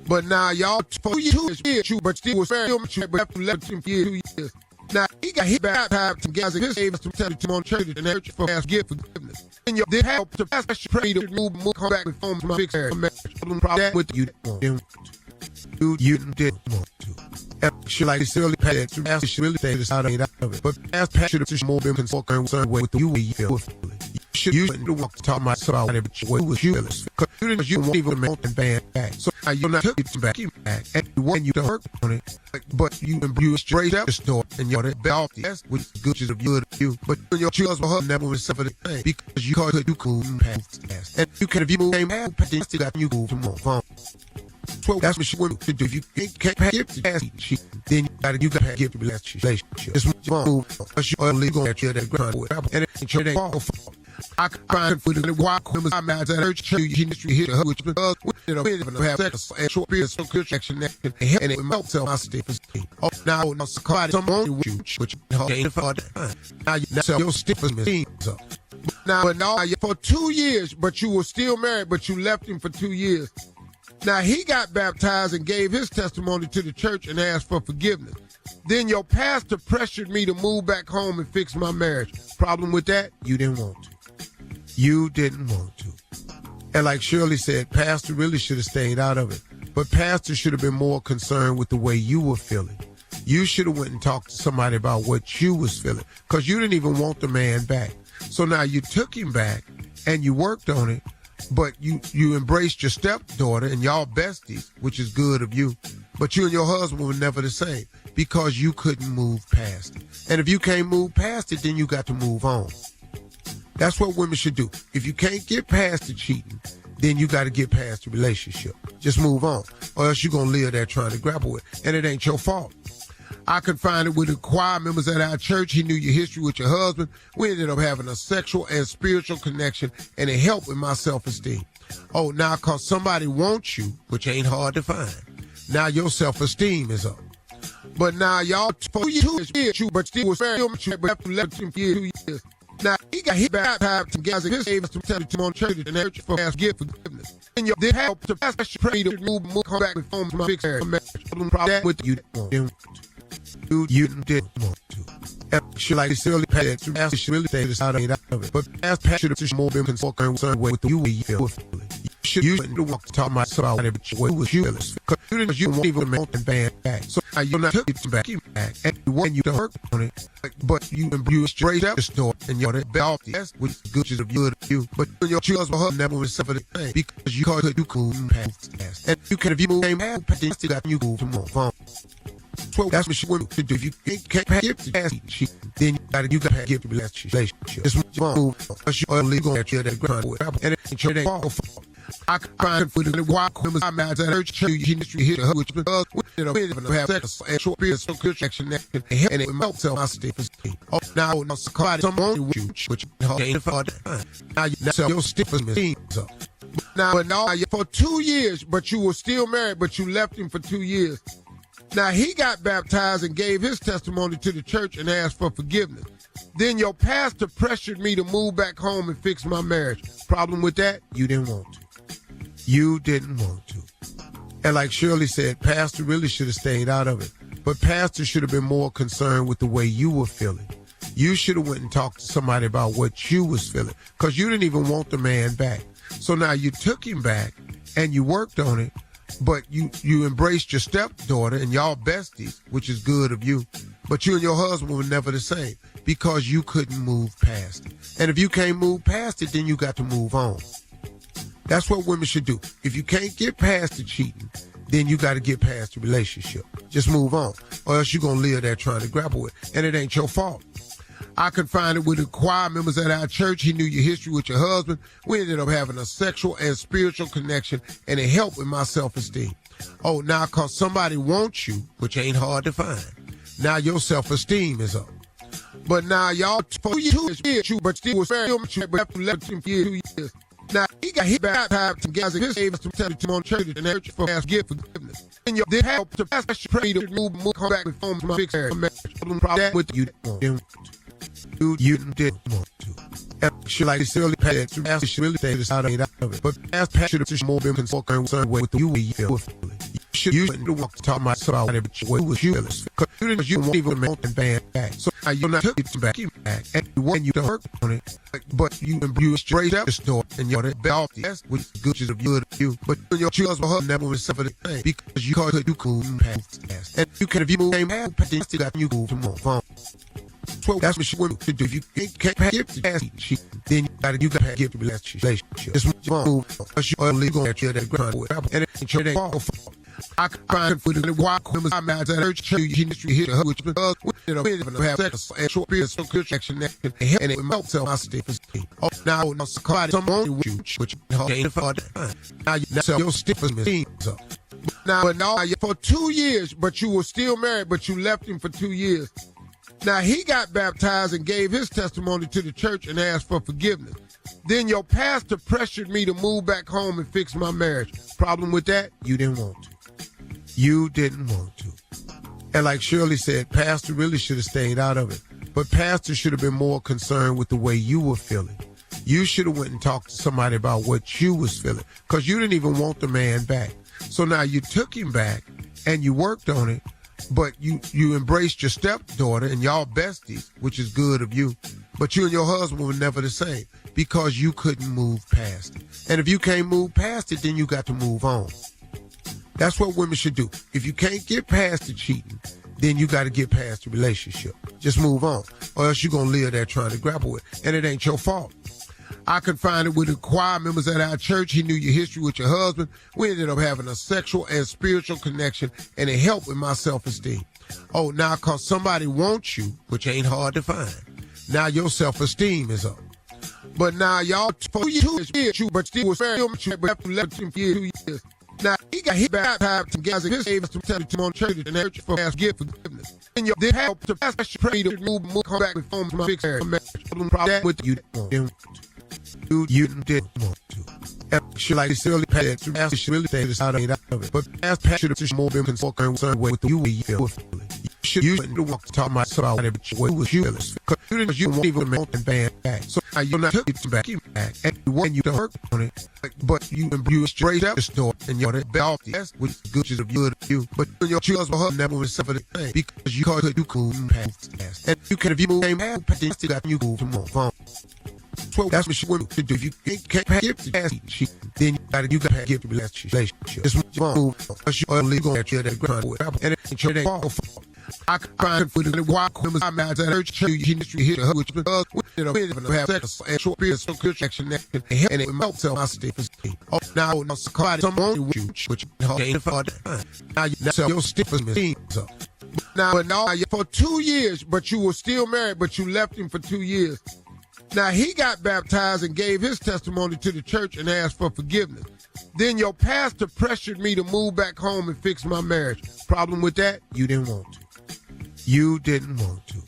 But now y'all for 2 years, but still was fair, but after 11 years. Now he got hit back to guys in his age to tell him on church and church for ask give forgiveness. And you did help to pass pray to move come back and form my fix that with you didn't want to. And she like silly past to ask she really think it's out of it. But as passion should more been concerned with the you feel. You shouldn't want to talk myself about it, but what was you feeling? Because you won't even want the band back. So now you're not took it back, and when you don't work on it, but you straight up the store and you're the belt. That's with good of you. But your children will never was suffer the thing because you couldn't pass. And you can if you move past, you still got you move to more phone. So that's what she wanted to do. If you can't give the past, then you got to give the relationship. It's move because you're illegal at that ground and it ain't your fault. I can find for the walk when I'm at the church industry here, which because we have sex and short periods of connection and it will tell my state. Oh, now someone which ain't for that. Now you sell your stiffest machines up. But now for 2 years, but you were still married, but you left him for 2 years. Now he got baptized and gave his testimony to the church and asked for forgiveness. Then your pastor pressured me to move back home and fix my marriage. Problem with that? You didn't want to. You didn't want to. And like Shirley said, pastor really should have stayed out of it. But pastor should have been more concerned with the way you were feeling. You should have went and talked to somebody about what you was feeling because you didn't even want the man back. So now you took him back and you worked on it, but you embraced your stepdaughter and y'all besties, which is good of you. But you and your husband were never the same because you couldn't move past it. And if you can't move past it, then you got to move on. That's what women should do. If you can't get past the cheating, then you got to get past the relationship. Just move on, or else you're going to live there trying to grapple with it, and it ain't your fault. I confided with the choir members at our church. He knew your history with your husband. We ended up having a sexual and spiritual connection, and it helped with my self-esteem. Oh, now because somebody wants you, which ain't hard to find, now your self-esteem is up. But now y'all for 2 years, but still was fair, but after 11 years. Now he got hit back to guys in his age to tell him on church and church for ask give forgiveness. And you did help to pass pray to move come back and form my fix that with you didn't want to. And she like silly past to ask she really think it's out of it. But as passion should more been concerned with the you feel. you shouldn't walk to talk about it, but you was useless. Because you won't even want the band back. So now you're not took it back, and you don't work on it. But you straight up the store, and you're the belt. That's what good is of you. But your children were never was suffer the thing because you couldn't pass. And you can if you move past, then still got you go to move on. So that's what she wanted to do. If you can't give the past, then you got to give the relationship. Just move on. Because you're illegal at that ground. And it ain't your fault. I can find for the walk when I'm at the church, you hit her, which because we have sex and short periods of good action and it melts on my state. Oh, now, someone with you, which ain't for that. Now, your stiffness means up. Now, for 2 years, but you were still married, but you left him for 2 years. Now, he got baptized and gave his testimony to the church and asked for forgiveness. Then your pastor pressured me to move back home and fix my marriage. Problem with that? You didn't want to. You didn't want to. And like Shirley said, pastor really should have stayed out of it. But pastor should have been more concerned with the way you were feeling. You should have went and talked to somebody about what you was feeling because you didn't even want the man back. So now you took him back and you worked on it, but you embraced your stepdaughter and y'all besties, which is good of you. But you and your husband were never the same because you couldn't move past it. And if you can't move past it, then you got to move on. That's what women should do. If you can't get past the cheating, then you got to get past the relationship. Just move on, or else you're going to live there trying to grapple with it. And it ain't your fault. I confided with the choir members at our church. He knew your history with your husband. We ended up having a sexual and spiritual connection, and it helped with my self-esteem. Oh, now because somebody wants you, which ain't hard to find, now your self-esteem is up. But now y'all, for 2 years, but still was very mature, but after 2 years. Now, he got hit baptized to guys in his age to tell him on church and church for ask give forgiveness. And you did help to pass pray to move, come back and form my fixed marriage. That with you didn't want to. You didn't want to. And she like this really passed to ask she really stayed out of it. But past should have more been concerned with the you feel feeling. You shouldn't walk to talk about it, but you was useless. Because you won't even want the band back. So now you're not took it back, and you don't work on it. But you straight up the store and you're the belt. That's what good is of you. But your children were never was suffer the thing because you couldn't pass. And you can if you move past, then still got you go to move on. So that's what she wanted to do. If you can't give the past, then you got to give the relationship. Just move on. Because you're illegal at that ground. And it ain't your fault. I can find for the walk when I'm at the church, you hit her, which because we have sex and short periods of good action and it melts on my self-esteem. Oh, now, someone with you, which ain't for that. Now, your stiffness up. Now, for 2 years, but you were still married, but you left him for 2 years. Now, he got baptized and gave his testimony to the church and asked for forgiveness. Then your pastor pressured me to move back home and fix my marriage. Problem with that? You didn't want to. You didn't want to. And like Shirley said, pastor really should have stayed out of it. But pastor should have been more concerned with the way you were feeling. You should have went and talked to somebody about what you was feeling because you didn't even want the man back. So now you took him back and you worked on it, but you embraced your stepdaughter and y'all besties, which is good of you. But you and your husband were never the same because you couldn't move past it. And if you can't move past it, then you got to move on. That's what women should do. If you can't get past the cheating, then you got to get past the relationship. Just move on, or else you're going to live there trying to grapple with it. And it ain't your fault. I confided with the choir members at our church. He knew your history with your husband. We ended up having a sexual and spiritual connection, and it helped with my self-esteem. Oh, now because somebody wants you, which ain't hard to find, now your self-esteem is up. But now y'all, for 2 years, but still was very mature, but after 2 years. Now, he got hit baptized to guys in his age to tell him on church and church for ask give forgiveness. And you did help to pass pray to move, come back and form my fixed marriage. That with you didn't want to. You didn't want to. And she like this really passed to ask she really stayed out of it. But past should have more been concerned with the you feel feeling. You shouldn't walk to talk about it, but you was useless. Because you won't even want the band back. So now you're not took it back, and you don't work on it. But you straight up the store and you're the belt. That's what good is of you. But your children were never was suffer the thing because you couldn't pass. And you can if you move past, then still got you go to move on. Well, that's what she want to do. If you can't give the ass cheating, then you gotta give the relationship. Just move on. Because you are legal at that ground and it ain't your fault. I can find for the walk women I'm at that church history hit her which because we have sex and short periods so good action and it will tell my state. Oh now someone which ain't for that. Now you sell your stiffest machines up. Now for 2 years, but you were still married, but you left him for 2 years. Now he got baptized and gave his testimony to the church and asked for forgiveness. Then your pastor pressured me to move back home and fix my marriage. Problem with that? You didn't want to. You didn't want to.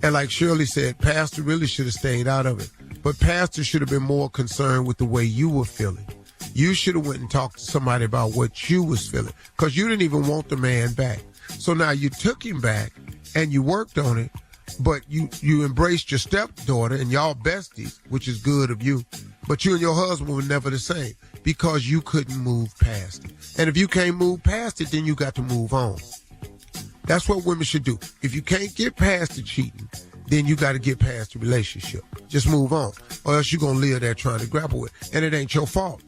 And like Shirley said, pastor really should have stayed out of it. But pastor should have been more concerned with the way you were feeling. You should have went and talked to somebody about what you was feeling because you didn't even want the man back. So now you took him back and you worked on it, but you embraced your stepdaughter and y'all besties, which is good of you. But you and your husband were never the same because you couldn't move past it. And if you can't move past it, then you got to move on. That's what women should do. If you can't get past the cheating, then you got to get past the relationship. Just move on, or else you're going to live there trying to grapple with it. And it ain't your fault.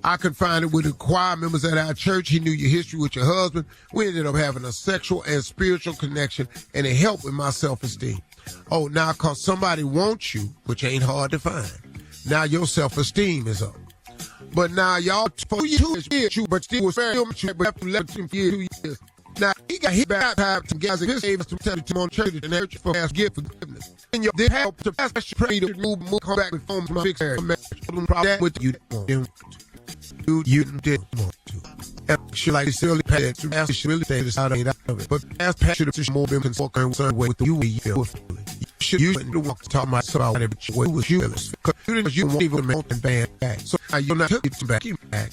I confided with the choir members at our church. He knew your history with your husband. We ended up having a sexual and spiritual connection, and it helped with my self-esteem. Oh, now because somebody wants you, which ain't hard to find, now your self-esteem is up. But now y'all, for 2 years, but still was very mature, but after 2 years. Now, he got hit baptized to guys in his age to tell him on church and church for ask give forgiveness. And you did help to pass pray to move, come back and form my fixed marriage. That with you didn't want to. And she like silly past to ask she really stayed out of it. But past should have more been concerned with the you feel feeling. You shouldn't walk to talk about it, but you was you because you won't even want the band back. So now you're not took it back,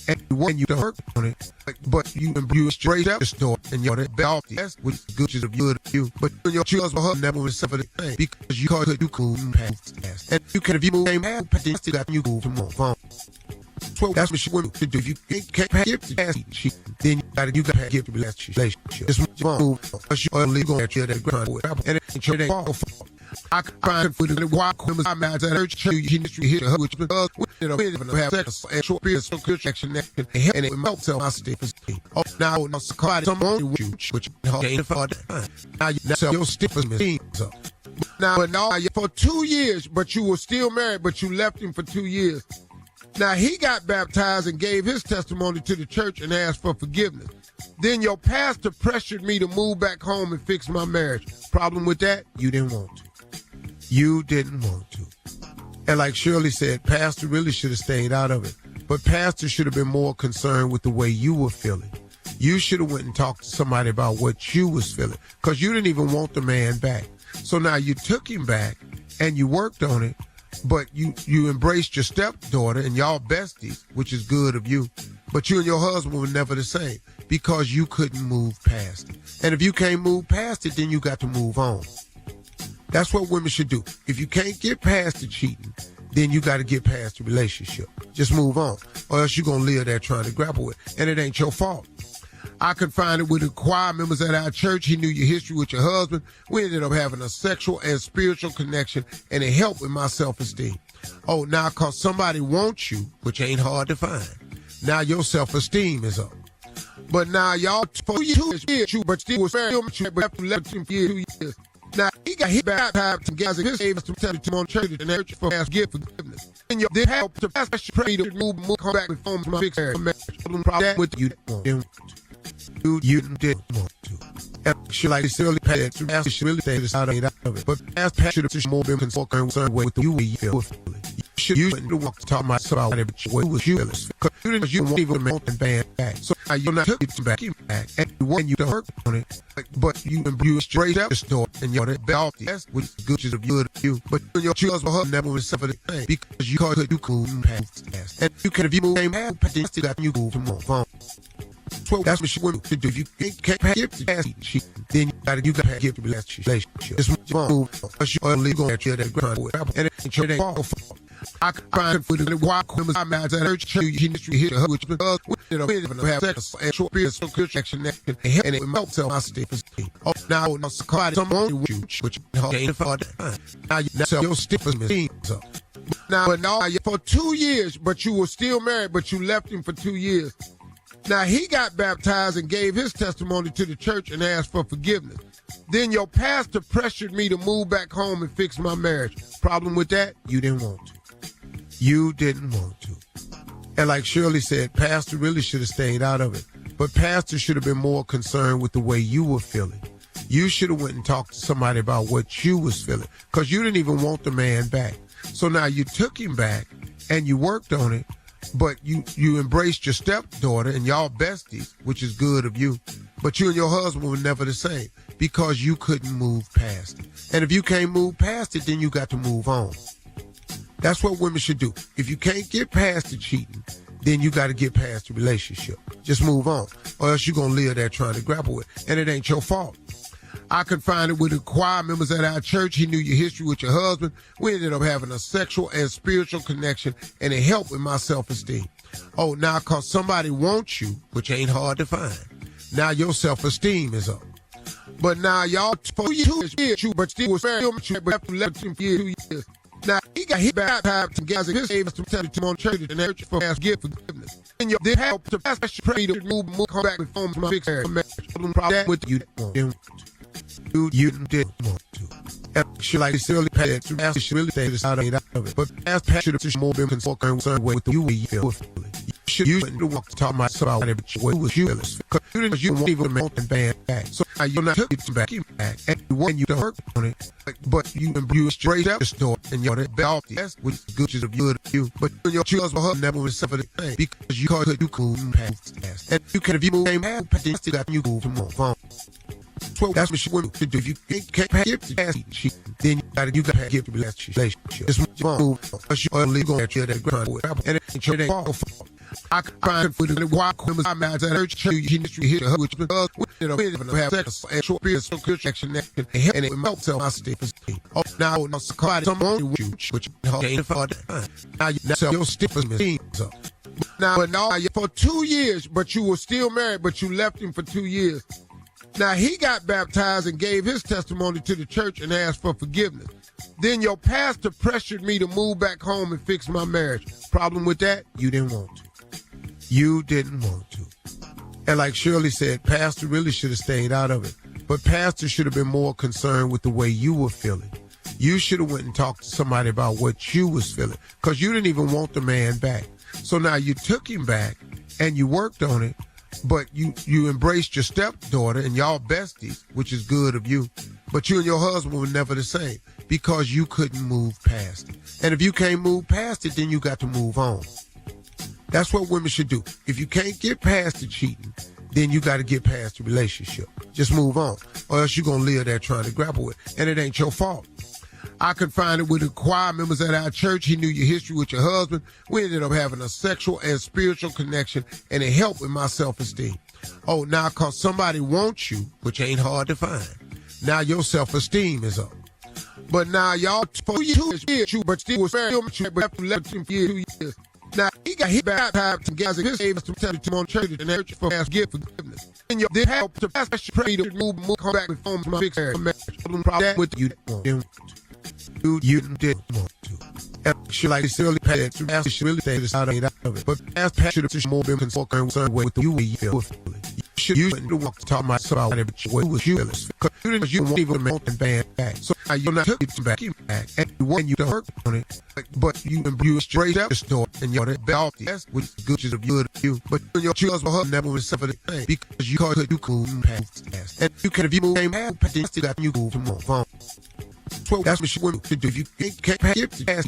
and you don't work on it, but you straight up the store and you're the belt. That's what good is of you. But your husband never was suffered the thing because you couldn't pass. And you can if you move past, you still got you go to move on. So that's what she wanted to do. If you can't give the ass cheat, then you got to give the relationship. Just move on. Because you are legal at that ground and it ain't your fault. I can find for the walk women I'm at that church history hit her which because we have sex and short periods so good action and it will tell my state. Oh now someone which ain't for that. Now you sell your stiffest machines up. Now for 2 years, but you were still married, but you left him for 2 years. Now he got baptized and gave his testimony to the church and asked for forgiveness. Then your pastor pressured me to move back home and fix my marriage. Problem with that? You didn't want to. You didn't want to. And like Shirley said, pastor really should have stayed out of it. But pastor should have been more concerned with the way you were feeling. You should have went and talked to somebody about what you was feeling because you didn't even want the man back. So now you took him back and you worked on it, but you embraced your stepdaughter and y'all besties, which is good of you. But you and your husband were never the same because you couldn't move past it. And if you can't move past it, then you got to move on. That's what women should do. If you can't get past the cheating, then you got to get past the relationship. Just move on, or else you're going to live there trying to grapple with it. And it ain't your fault. I confided with the choir members at our church. He knew your history with your husband. We ended up having a sexual and spiritual connection, and it helped with my self-esteem. Oh, now because somebody wants you, which ain't hard to find, now your self-esteem is up. But now y'all, for 2 years, but still was very mature, but after 2 years. Now, he got hit baptized to guys in his age to tell him on church and church for ask give forgiveness. And you did help to pass pray to move, come back and form my fixed marriage. That with you didn't want to. And she like silly past to ask she really stayed out of it. But past should have more been concerned with the you feel feeling. You shouldn't walk to talk about it, but you was you because you won't even want the band back. So now you're not took it back, and you don't work on it, but you straight up the store and you're the belt. That's what good is of you. But your husband never was suffered the thing because you couldn't pass. And you can if you move past, you still got you go to move on. So that's what she wanted to do. If you can't give the ass cheat, then you got to give the relationship. Just move on. Because you are legal at that ground and it ain't your fault. I can find for the walk women I'm at that church history hit her which because we have sex and short periods so good action and it will tell my state. Oh now someone which ain't for that. Now you sell your stiffest machines up. Now, for 2 years, but you were still married, but you left him for 2 years. Now, he got baptized and gave his testimony to the church and asked for forgiveness. Then your pastor pressured me to move back home and fix my marriage. Problem with that? You didn't want to. You didn't want to. And like Shirley said, pastor really should have stayed out of it. But pastor should have been more concerned with the way you were feeling. You should have went and talked to somebody about what you was feeling, because you didn't even want the man back. So now you took him back and you worked on it, but you embraced your stepdaughter and y'all besties, which is good of you. But you and your husband were never the same because you couldn't move past it. And if you can't move past it, then you got to move on. That's what women should do. If you can't get past the cheating, then you got to get past the relationship. Just move on, or else you're going to live there trying to grapple with it. And it ain't your fault. I confided with the choir members at our church. He knew your history with your husband. We ended up having a sexual and spiritual connection, and it helped with my self-esteem. Oh, now because somebody wants you, which ain't hard to find, now your self-esteem is up. But now y'all, for 2 years, but still was very much, but after 2 years. Now, he got hit baptized to guys in his age to tell him on church and church for ask give forgiveness. And your did help to pastor pray to move, come back and form my fixed marriage. Problem with you didn't want to. And she like silly pastor, pastor should really stay this out of it. But pastor should have more been concerned with the way you feel. You shouldn't walk to talk about it, but what was you feeling? Because you won't even want the band back. So now you're not took it back, and you don't work on it, but you straight up the store and you're the belt. That's which good of you. But your husband never was suffered the thing because you couldn't pass. And you can if you move past, then still got you to move on. So that's what she wanted to do. If you can't give the past, then you got to give the relationship. Just move on. Because you're only going to get that ground with, and it ain't your fault. I can find for the wild women I'm at church, history here, which because we don't have sex and short periods of connection and it melts my state. Oh, now someone with you, which ain't for that. Now your stiffness up. Now, for 2 years, but you were still married, but you left him for 2 years. Now, he got baptized and gave his testimony to the church and asked for forgiveness. Then your pastor pressured me to move back home and fix my marriage. Problem with that? You didn't want to. You didn't want to. And like Shirley said, pastor really should have stayed out of it. But pastor should have been more concerned with the way you were feeling. You should have went and talked to somebody about what you was feeling, because you didn't even want the man back. So now you took him back and you worked on it, but you embraced your stepdaughter and y'all besties, which is good of you. But you and your husband were never the same because you couldn't move past it. And if you can't move past it, then you got to move on. That's what women should do. If you can't get past the cheating, then you got to get past the relationship. Just move on, or else you're going to live there trying to grapple with it. And it ain't your fault. I confided with the choir members at our church. He knew your history with your husband. We ended up having a sexual and spiritual connection, and it helped with my self-esteem. Oh, now because somebody wants you, which ain't hard to find, now your self-esteem is up. But now y'all, for 2 years, but still was very much, but after 2 years. Now, he got hit baptized to guys in his age to tell him on church and church for ask give forgiveness. And your did help to pastor pray to move, come back and form my fixed marriage. Problem with you didn't want to. And she like silly pastor should really stay this out of it. But pastor should have more been concerned with the way you feel. You shouldn't walk to talk about it, but what was you feeling? Because you won't even want the band back. So now you're not took it back, and you don't work on it, but you straight up the store and you're the belt. That's which is good of you. But your husband never was suffered the thing because you couldn't pass. And you can if you move past, then still got you to move on. So that's what she wanted to do. If you can't give the past,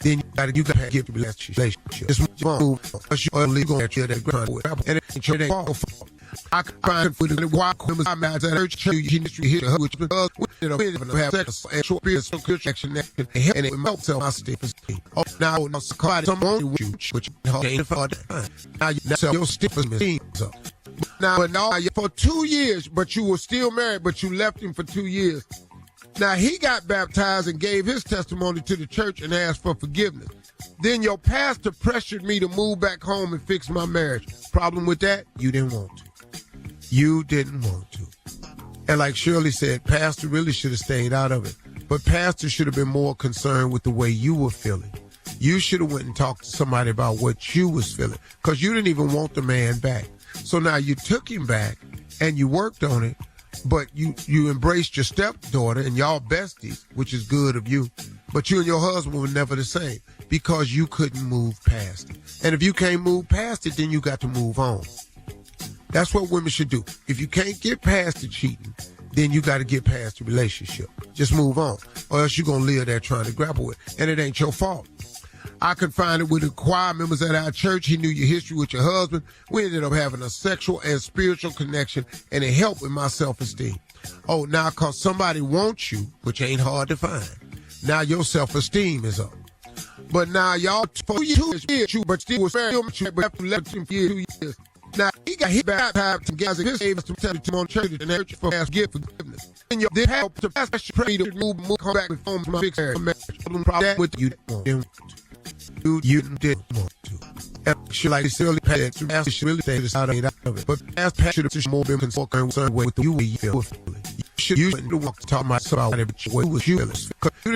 then you got to give the relationship. Just move on. Because you're only going to get that ground with, and it ain't your fault. I can find for the wild women I'm at church, history here, which because we don't have sex and short periods of connection and it melts my state. Oh, now someone with you, which ain't for that. Now your stiffness up. Now, for 2 years, but you were still married, but you left him for 2 years. Now, he got baptized and gave his testimony to the church and asked for forgiveness. Then your pastor pressured me to move back home and fix my marriage. Problem with that? You didn't want to. You didn't want to. And like Shirley said, pastor really should have stayed out of it. But pastor should have been more concerned with the way you were feeling. You should have went and talked to somebody about what you was feeling, because you didn't even want the man back. So now you took him back and you worked on it, but you embraced your stepdaughter and y'all besties, which is good of you. But you and your husband were never the same because you couldn't move past it. And if you can't move past it, then you got to move on. That's what women should do. If you can't get past the cheating, then you got to get past the relationship. Just move on, or else you're going to live there trying to grapple with it. And it ain't your fault. I confided with the choir members at our church. He knew your history with your husband. We ended up having a sexual and spiritual connection, and it helped with my self-esteem. Oh, now because somebody wants you, which ain't hard to find, now your self-esteem is up. But now y'all, for 2 years, but still was very much, but after 2 years. Now, he got hit back time to guys in his age to tell him on church and church for ask give forgiveness. And your did help to pass that pray to move, come back and form my fix marriage. That with you didn't want to. And she like it's really bad to ask she really stay out of it. But ask Pat should have more been concerned with the way you feel. You shouldn't walk to talk myself about it, but what was you feeling?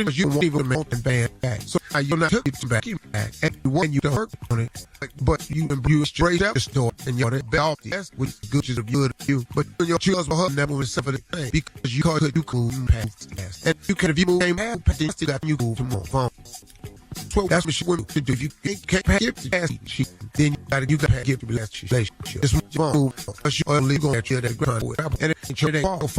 Because you won't even want the band back. So now you're not took it back, and when you don't work on it, but you straight up the store and you're the best, that's what's good of you. But your children never was suffer the thing because you couldn't pass past. And you can if you move past, then you still got you move to move on. So that's what you want to do. If you can't give the past sheet, then you got to give the relationship. Just move on. Because you're only going to get that ground with, and it ain't your fault.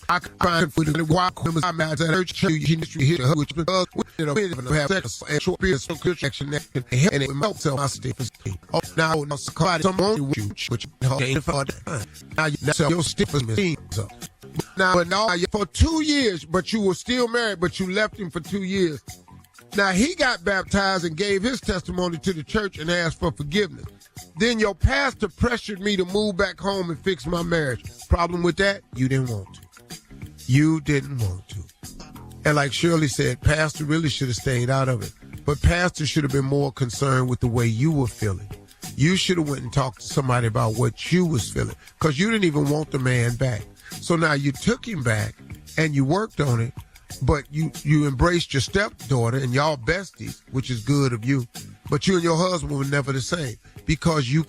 I can find for the wild women I'm at church, history here, which because we don't have sex and short periods of connection and it melts my self-esteem. Oh, now someone with you, which ain't for that. Now your self-esteem is up. But now for 2 years, but you were still married, but you left him for 2 years. Now he got baptized and gave his testimony to the church and asked for forgiveness. Then your pastor pressured me to move back home and fix my marriage. Problem with that? You didn't want to. You didn't want to. And like Shirley said, Pastor really should have stayed out of it. But Pastor should have been more concerned with the way you were feeling. You should have went and talked to somebody about what you was feeling, because you didn't even want the man back. So now you took him back and you worked on it, but you embraced your stepdaughter and y'all besties, which is good of you. But you and your husband were never the same because you